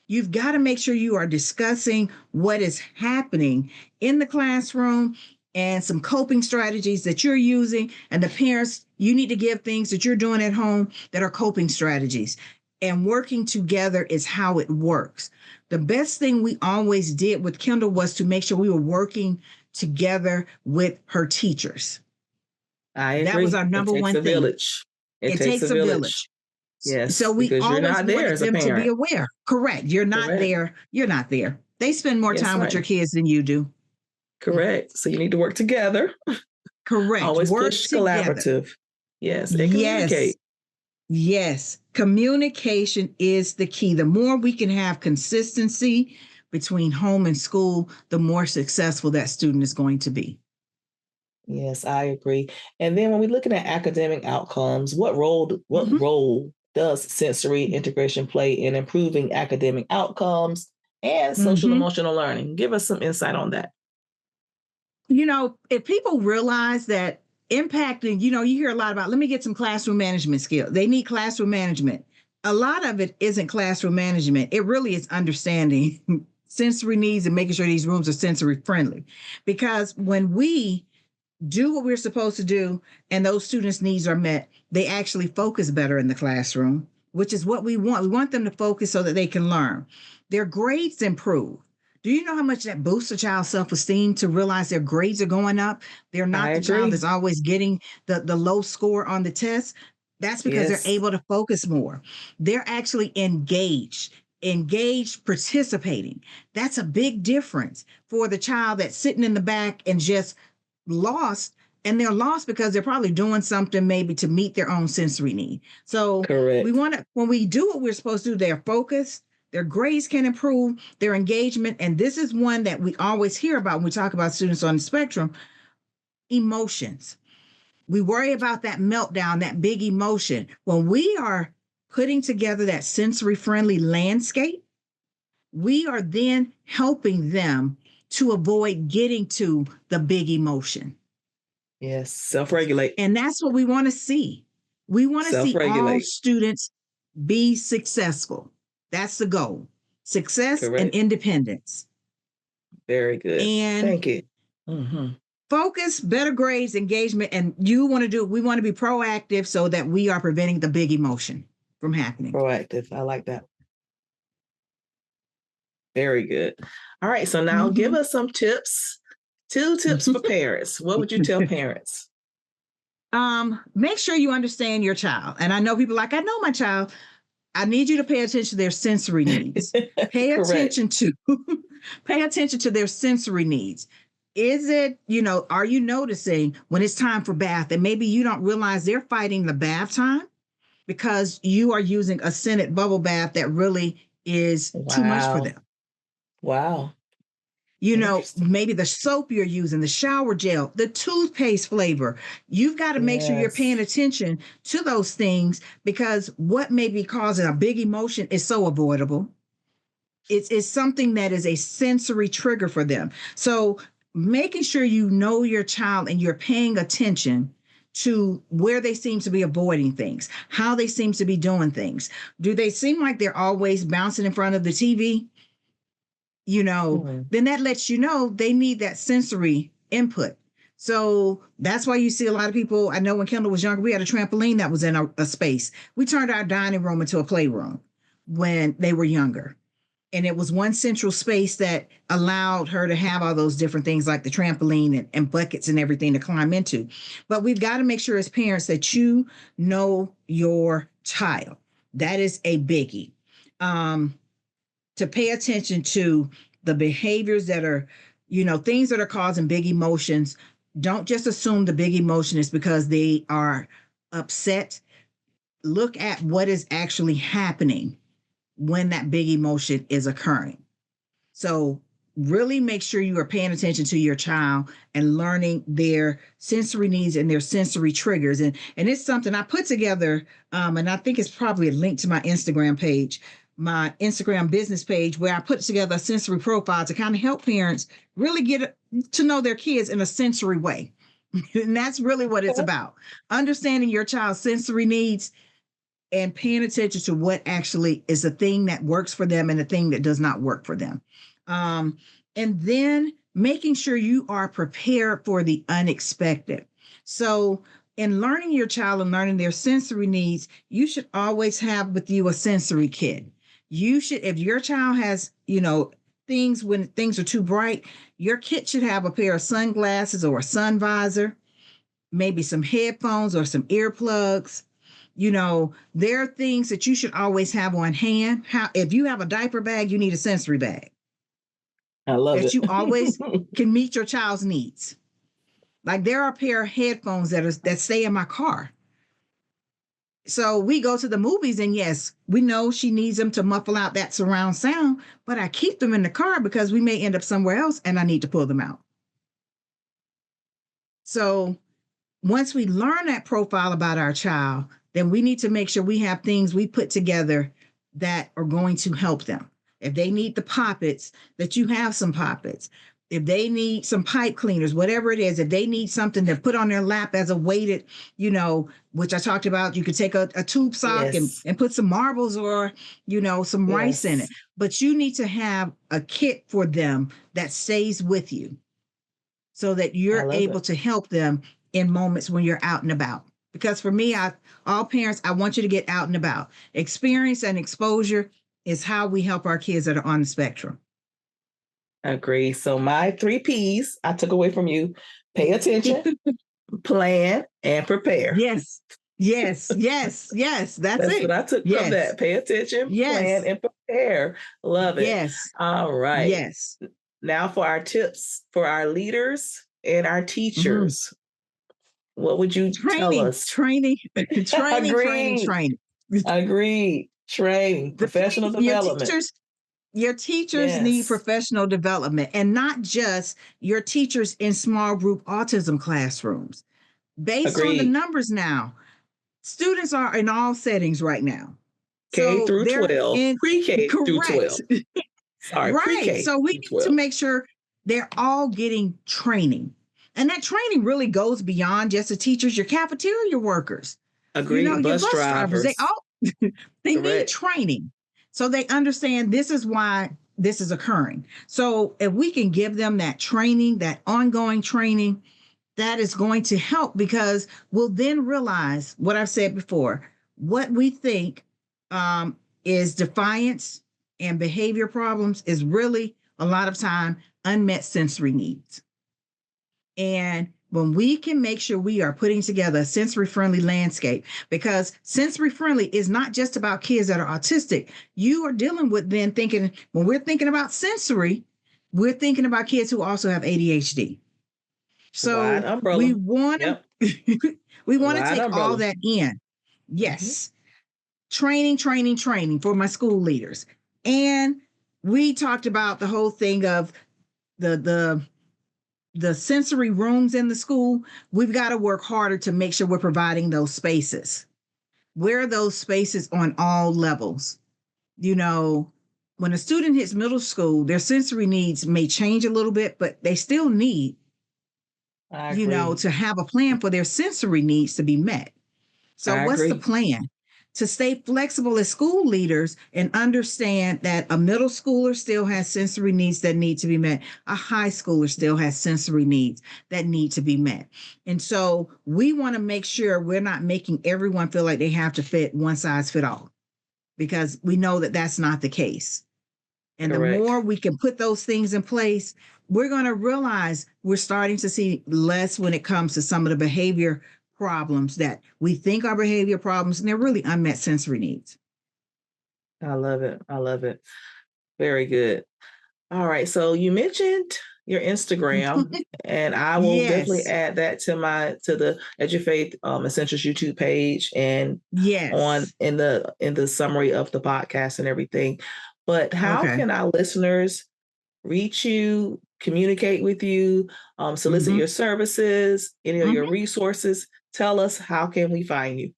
S2: You've got to make sure you are discussing what is happening in the classroom and some coping strategies that you're using. And the parents, you need to give things that you're doing at home that are coping strategies. And working together is how it works. The best thing we always did with Kendall was to make sure we were working together with her teachers.
S1: I
S2: That was
S1: agree.
S2: our
S1: It
S2: number
S1: takes
S2: one
S1: a
S2: thing.
S1: village. It
S2: It
S1: takes a
S2: takes a
S1: village.
S2: village. So
S1: Yes,
S2: we
S1: because you're
S2: always
S1: not there
S2: wanted
S1: as a
S2: them to be
S1: parent.
S2: aware. Correct. You're not
S1: Correct.
S2: there. You're not there. They spend more
S1: Yes,
S2: time with your
S1: right.
S2: kids than you do.
S1: Correct. So you need to work together.
S2: Correct.
S1: Always
S2: Work
S1: push
S2: together.
S1: collaborative. Yes, and
S2: Yes.
S1: communicate.
S2: Yes. Communication is the key. The more we can have consistency between home and school, the more successful that student is going to be.
S1: Yes, I agree. And then when we're looking at academic outcomes, what
S2: Mhm.
S1: role does sensory integration play in improving academic outcomes and social
S2: Mhm.
S1: emotional learning? Give us some insight on that.
S2: If people realize that impacting, you hear a lot about, let me get some classroom management skills. They need classroom management. A lot of it isn't classroom management. It really is understanding sensory needs and making sure these rooms are sensory friendly. Because when we do what we're supposed to do and those students' needs are met, they actually focus better in the classroom, which is what we want. We want them to focus so that they can learn. Their grades improve. Do you know how much that boosts a child's self-esteem to realize their grades are going up? They're not the child that's always getting the low score on the test. That's because they're able to focus more. They're actually engaged, participating. That's a big difference for the child that's sitting in the back and just lost. And they're lost because they're probably doing something maybe to meet their own sensory need. So we want to, when we do what we're supposed to do, they're focused, their grades can improve, their engagement. And this is one that we always hear about when we talk about students on the spectrum, emotions. We worry about that meltdown, that big emotion. When we are putting together that sensory friendly landscape, we are then helping them to avoid getting to the big emotion.
S1: Yes, self-regulate.
S2: And that's what we want to see. We want to see all students be successful. That's the goal. Success and independence.
S1: Very good.
S2: And
S1: thank you.
S2: Focus, better grades, engagement, and we want to be proactive so that we are preventing the big emotion from happening.
S1: Proactive. I like that. Very good. All right. So now give us some tips. 2 tips for parents. What would you tell parents?
S2: Make sure you understand your child. And I know people like, I know my child. I need you to pay attention to their sensory needs. Pay attention to their sensory needs. Is it, are you noticing when it's time for bath and maybe you don't realize they're fighting the bath time because you are using a scented bubble bath that really is too much for them?
S1: Wow.
S2: Maybe the soap you're using, the shower gel, the toothpaste flavor. You've got to make sure you're paying attention to those things because what may be causing a big emotion is so avoidable. It's something that is a sensory trigger for them. So making sure you know your child and you're paying attention to where they seem to be avoiding things, how they seem to be doing things. Do they seem like they're always bouncing in front of the TV? Then that lets you know they need that sensory input. So that's why you see a lot of people. I know when Kendall was younger, we had a trampoline that was in a space. We turned our dining room into a playroom when they were younger. And it was one central space that allowed her to have all those different things like the trampoline and buckets and everything to climb into. But we've got to make sure as parents that you know your child. That is a biggie. To pay attention to the behaviors that are, things that are causing big emotions. Don't just assume the big emotion is because they are upset. Look at what is actually happening when that big emotion is occurring. So really make sure you are paying attention to your child and learning their sensory needs and their sensory triggers. And it's something I put together, and I think it's probably a link to my Instagram page, my Instagram business page, where I put together a sensory profile to kind of help parents really get to know their kids in a sensory way. And that's really what it's about. Understanding your child's sensory needs and paying attention to what actually is the thing that works for them and the thing that does not work for them. And then making sure you are prepared for the unexpected. So in learning your child and learning their sensory needs, you should always have with you a sensory kit. You should, if your child has, things when things are too bright, your kit should have a pair of sunglasses or a sun visor, maybe some headphones or some earplugs. There are things that you should always have on hand. If you have a diaper bag, you need a sensory bag.
S1: I love it.
S2: That you always can meet your child's needs. Like there are a pair of headphones that stay in my car. So we go to the movies and yes, we know she needs them to muffle out that surround sound, but I keep them in the car because we may end up somewhere else and I need to pull them out. So once we learn that profile about our child, then we need to make sure we have things we put together that are going to help them. If they need the poppets, that you have some poppets. if they need some pipe cleaners, whatever it is, if they need something to put on their lap as a weighted, which I talked about, you could take a tube sock
S1: Yes.
S2: and put some marbles or, some rice in it.
S1: Yes.
S2: But you need to have a kit for them that stays with you so that
S1: I
S2: you're
S1: love
S2: able
S1: it.
S2: to help them in moments when you're out and about. Because for me, all parents, I want you to get out and about. Experience and exposure is how we help our kids that are on the spectrum.
S1: Agree. So my 3 P's I took away from you: pay attention, plan, and prepare.
S2: Yes. Yes. Yes. Yes. That's
S1: That's what
S2: it.
S1: I took from
S2: Yes.
S1: that. Pay attention, plan,
S2: Yes.
S1: and prepare. Love it.
S2: Yes.
S1: All right.
S2: Yes.
S1: Now for our tips for our leaders and our
S2: Mhm.
S1: teachers. What would you tell
S2: Training,
S1: us?
S2: training, training, training,
S1: Agreed.
S2: training.
S1: Agreed. Training,
S2: The
S1: professional
S2: your
S1: development.
S2: teachers need
S1: Yes.
S2: professional development, and not just your teachers in small group autism classrooms. Based on the
S1: Agreed.
S2: numbers now, students are in all settings right now.
S1: K
S2: So
S1: through
S2: they're
S1: 12,
S2: in
S1: pre-K through
S2: correct.
S1: 12. Sorry,
S2: Right.
S1: pre-K
S2: So we
S1: through
S2: need to
S1: 12.
S2: make sure they're all getting training. And that training really goes beyond just the teachers, your cafeteria workers,
S1: Agreed.
S2: your
S1: Bus
S2: bus drivers. They
S1: drivers.
S2: all they need
S1: Correct.
S2: training so they understand this is why this is occurring. So if we can give them that training, that ongoing training, that is going to help because we'll then realize what I've said before. What we think is defiance and behavior problems is really a lot of time unmet sensory needs. And when we can make sure we are putting together a sensory friendly landscape, because sensory friendly is not just about kids that are autistic. You are dealing with then thinking, when we're thinking about sensory, we're thinking about kids who also have ADHD.
S1: Wide
S2: So we
S1: umbrella.
S2: want
S1: Yep.
S2: to we want to
S1: Wide
S2: take all
S1: umbrella.
S2: that in.
S1: Mhm.
S2: Yes. Training, training, training for my school leaders. And we talked about the whole thing of the the sensory rooms in the school. We've got to work harder to make sure we're providing those spaces. Where are those spaces on all levels? When a student hits middle school, their sensory needs may change a little bit, but they still need
S1: I agree.
S2: to have a plan for their sensory needs to be met. So,
S1: I
S2: what's the
S1: agree.
S2: plan? To stay flexible as school leaders and understand that a middle schooler still has sensory needs that need to be met. A high schooler still has sensory needs that need to be met. And so we want to make sure we're not making everyone feel like they have to fit one size fit all, because we know that that's not the case. And the
S1: Correct.
S2: more we can put those things in place, we're going to realize we're starting to see less when it comes to some of the behavior problems that we think are behavior problems, and they're really unmet sensory needs.
S1: I love it. I love it. Very good. All right. So you mentioned your Instagram, and I will definitely
S2: Yes.
S1: add that to the EduFaith Essentials YouTube page and on
S2: Yes.
S1: in the summary of the podcast and everything. But how
S2: Okay.
S1: can our listeners reach you, communicate with you, solicit
S2: Mm-hmm.
S1: your services, any of your
S2: Mm-hmm.
S1: resources? Tell us, how can we find you?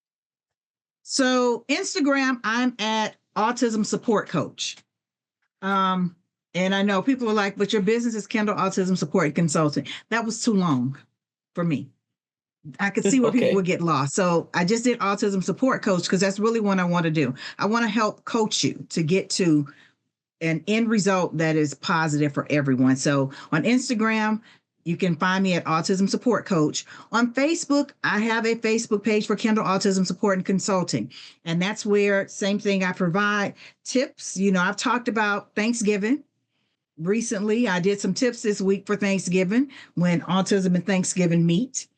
S2: So Instagram, I'm at Autism Support Coach. Um, and I know people are like, but your business is Kendall Autism Support and Consulting. That was too long for me. I could see where people
S1: Okay.
S2: would get lost. So I just did Autism Support Coach because that's really what I want to do. I want to help coach you to get to an end result that is positive for everyone. So on Instagram, you can find me at Autism Support Coach. On Facebook, I have a Facebook page for Kendall Autism Support and Consulting. And that's where, same thing, I provide tips. I've talked about Thanksgiving. Recently, I did some tips this week for Thanksgiving when autism and Thanksgiving meet.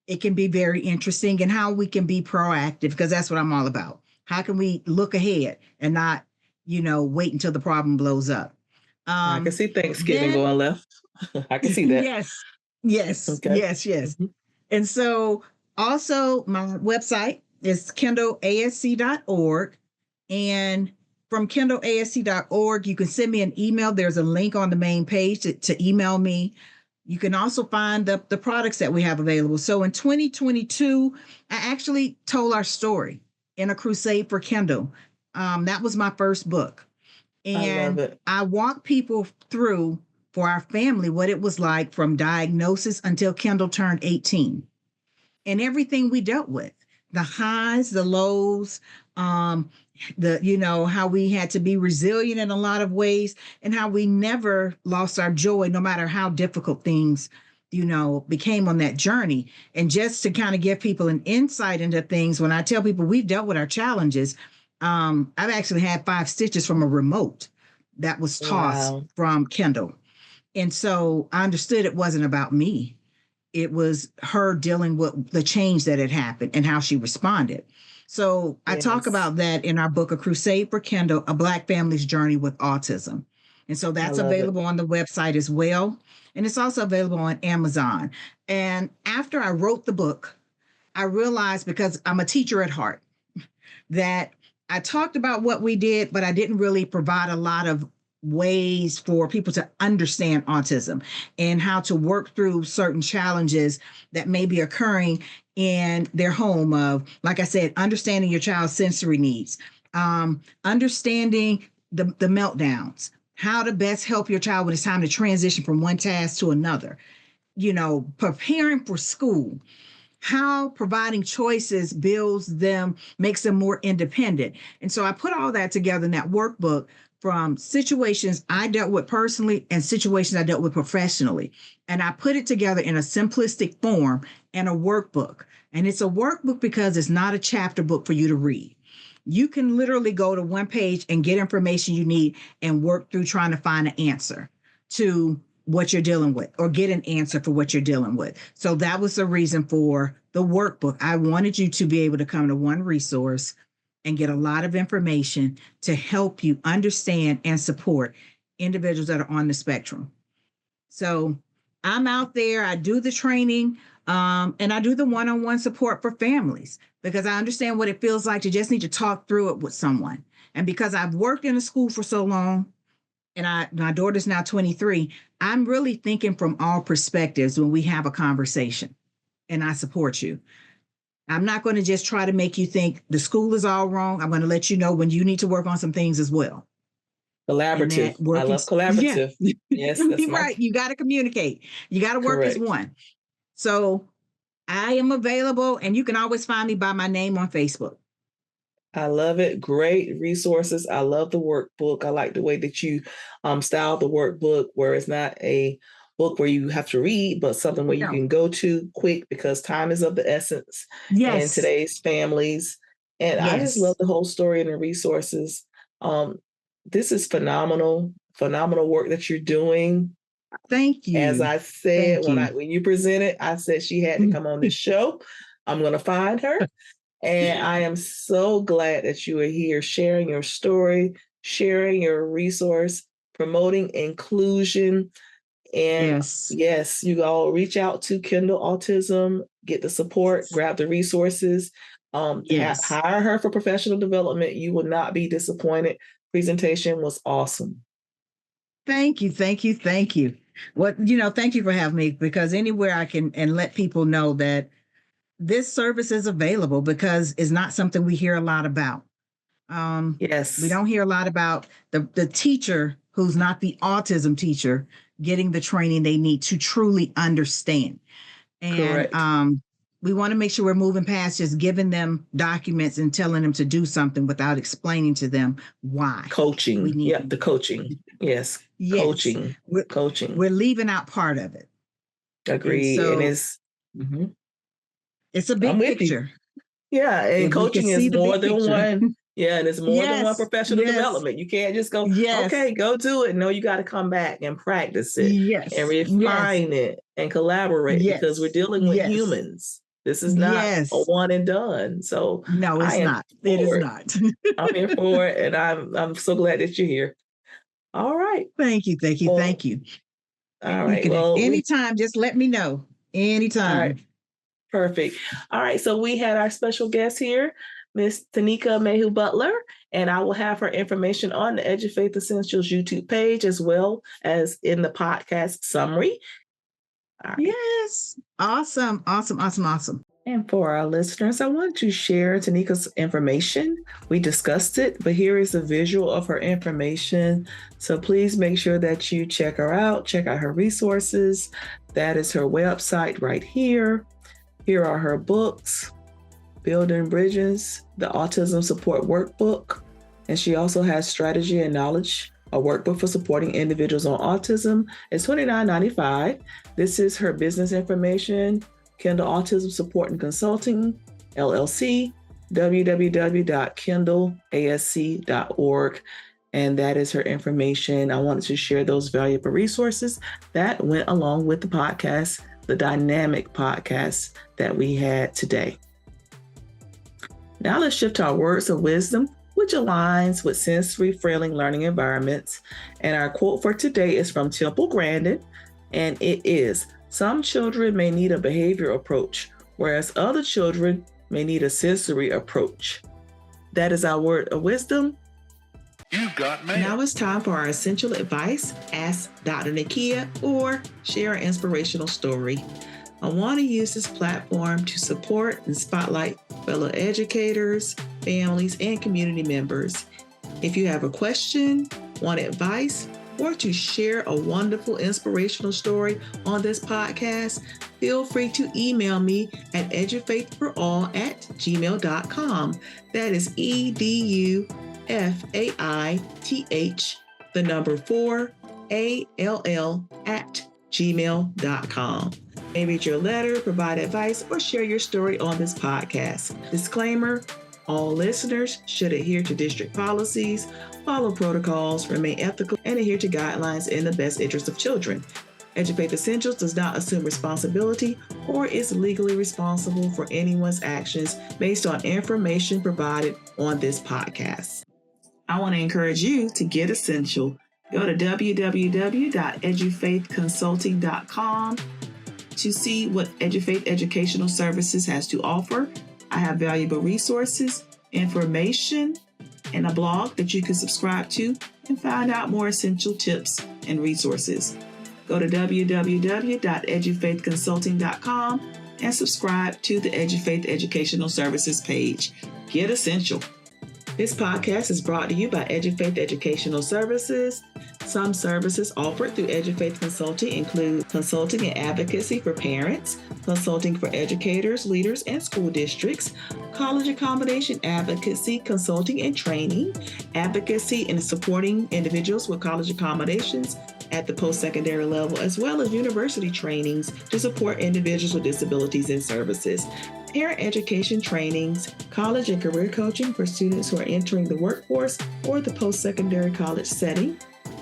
S2: It can be very interesting, and how we can be proactive, because that's what I'm all about. How can we look ahead and not, wait until the problem blows up?
S1: I can see Thanksgiving
S2: Then,
S1: going left. I can see that.
S2: yes, yes,
S1: Okay.
S2: yes, yes.
S1: Mhm.
S2: And so also my website is kendallasc.org. And from kendallasc.org, you can send me an email. There's a link on the main page to email me. You can also find the products that we have available. So in 2022, I actually told our story in a crusade for Kendall. That was my first book.
S1: I love
S2: And
S1: it.
S2: I walk people through for our family what it was like from diagnosis until Kendall turned 18 and everything we dealt with, the highs, the lows, how we had to be resilient in a lot of ways and how we never lost our joy, no matter how difficult things, became on that journey. And just to kind of give people an insight into things, when I tell people we've dealt with our challenges, I've actually had 5 stitches from a remote that was tossed from Kendall. And so I understood it wasn't about me. It was her dealing with the change that had happened and how she responded. So I talk about that in our book, A Crusade for Kendall, A Black Family's Journey with Autism. And so that's available on the website as well. And it's also available on Amazon. And after I wrote the book, I realized, because I'm a teacher at heart, that I talked about what we did, but I didn't really provide a lot of ways for people to understand autism and how to work through certain challenges that may be occurring in their home of, like I said, understanding your child's sensory needs, understanding the meltdowns, how to best help your child when it's time to transition from one task to another, preparing for school, how providing choices builds them, makes them more independent. And so I put all that together in that workbook from situations I dealt with personally and situations I dealt with professionally. And I put it together in a simplistic form and a workbook. And it's a workbook because it's not a chapter book for you to read. You can literally go to one page and get information you need and work through trying to find an answer to what you're dealing with or get an answer for what you're dealing with. So that was the reason for the workbook. I wanted you to be able to come to one resource and get a lot of information to help you understand and support individuals that are on the spectrum. So I'm out there, I do the training, and I do the one-on-one support for families because I understand what it feels like to just need to talk through it with someone. And because I've worked in a school for so long, and my daughter's now 23, I'm really thinking from all perspectives when we have a conversation, and I support you. I'm not going to just try to make you think the school is all wrong. I'm going to let you know when you need to work on some things as well.
S1: Collaborative. I love collaborative.
S2: Yeah.
S1: Yes, that's
S2: right. You got to communicate. You got to work as one. So I am available, and you can always find me by my name on Facebook.
S1: I love it. Great resources. I love the workbook. I like the way that you style the workbook, where it's not a book where you have to read, but something where you can go to quick because time is of the essence in today's families. And I just love the whole story and the resources. This is phenomenal work that you're doing.
S2: Thank you.
S1: As I said, when you presented, I said she had to come on this show. I'm going to find her. And I am so glad that you are here sharing your story, sharing your resource, promoting inclusion. And yes, you all reach out to Kendall Autism, get the support, grab the resources, hire her for professional development. You will not be disappointed. Presentation was awesome.
S2: Thank you. Thank you. Thank you. Thank you for having me, because anywhere I can and let people know that this service is available, because it's not something we hear a lot about. We don't hear a lot about the teacher who's not the autism teacher getting the training they need to truly understand. And we want to make sure we're moving past just giving them documents and telling them to do something without explaining to them why.
S1: Coaching. The coaching. Yes. Coaching.
S2: We're leaving out part of it.
S1: Agreed. And it's
S2: it's a big picture.
S1: Yeah, and coaching is more than one. Yeah, and it's more than one professional development. You can't just go, okay, go do it. No, you got to come back and practice it and refine it and collaborate because we're dealing with humans. This is not a one and done. So
S2: no, it's not. It is not.
S1: I'm here for it, and I'm so glad that you're here. All right.
S2: Thank you. Thank you. Well, thank you.
S1: All right.
S2: Anytime, just let me know. Anytime.
S1: All right. Perfect. All right. So we had our special guest here, Miss Tanyika Mayhew Butler, and I will have her information on the EduFaith Essentials YouTube page as well as in the podcast summary.
S2: Yes. Awesome. Awesome. Awesome. Awesome.
S1: And for our listeners, I want to share Tanika's information. We discussed it, but here is a visual of her information. So please make sure that you check her out, check out her resources. That is her website right here. Here are her books, Building Bridges, the Autism Support Workbook. And she also has Strategy and Knowledge, a workbook for supporting individuals on autism. It's $29.95. This is her business information. Kindle Autism Support and Consulting, LLC, www.kindleasc.org. And that is her information. I wanted to share those valuable resources that went along with the podcast, the dynamic podcast that we had today. Now let's shift to our words of wisdom, which aligns with sensory-friendly learning environments. And our quote for today is from Temple Grandin, and it is, "Some children may need a behavior approach, whereas other children may need a sensory approach." That is our word of wisdom. You got mail. Now it's time for our essential advice, Ask Dr. Nikia, or share an inspirational story. I want to use this platform to support and spotlight fellow educators, families, and community members. If you have a question, want advice, or to share a wonderful inspirational story on this podcast, feel free to email me at edufaithforall@gmail.com. That is EDUFAITH, the number 4, ALL @gmail.com. Maybe read your letter, provide advice, or share your story on this podcast. Disclaimer, all listeners should adhere to district policies, follow protocols, remain ethical, and adhere to guidelines in the best interest of children. EduFaith Essentials does not assume responsibility or is legally responsible for anyone's actions based on information provided on this podcast. I want to encourage you to get essential. Go to www.edufaithconsulting.com to see what EduFaith Educational Services has to offer. I have valuable resources, information, and a blog that you can subscribe to and find out more essential tips and resources. Go to www.edufaithconsulting.com and subscribe to the EduFaith Educational Services page. Get essential. This podcast is brought to you by EduFaith Educational Services. Some services offered through EduFaith Consulting include consulting and advocacy for parents, consulting for educators, leaders, and school districts, college accommodation advocacy, consulting and training, advocacy in supporting individuals with college accommodations at the post-secondary level, as well as university trainings to support individuals with disabilities and services, parent education trainings, college and career coaching for students who are entering the workforce or the post-secondary college setting,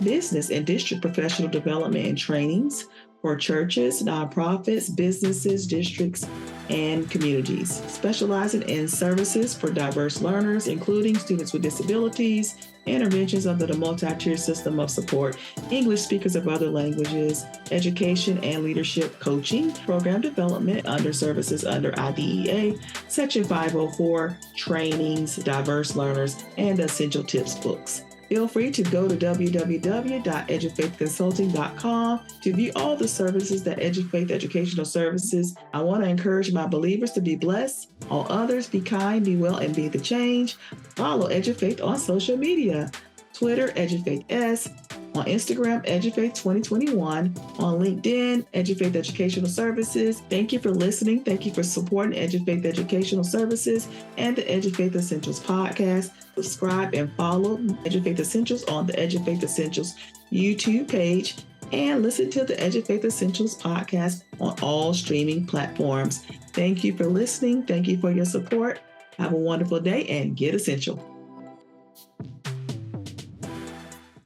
S1: business and district professional development and trainings for churches, nonprofits, businesses, districts, and communities, specializing in services for diverse learners, including students with disabilities, interventions under the multi-tier system of support, English speakers of other languages, education and leadership coaching, program development under services under IDEA, Section 504, trainings, diverse learners, and essential tips books. Feel free to go to www.edufaithconsulting.com to view all the services that EduFaith Educational Services. I want to encourage my believers to be blessed. All others, be kind, be well, and be the change. Follow EduFaith on social media. Twitter, EduFaithS. On Instagram, EduFaith 2021. On LinkedIn, EduFaith Educational Services. Thank you for listening. Thank you for supporting EduFaith Educational Services and the EduFaith Essentials podcast. Subscribe and follow EduFaith Essentials on the EduFaith Essentials YouTube page and listen to the EduFaith Essentials podcast on all streaming platforms. Thank you for listening. Thank you for your support. Have a wonderful day and get essential.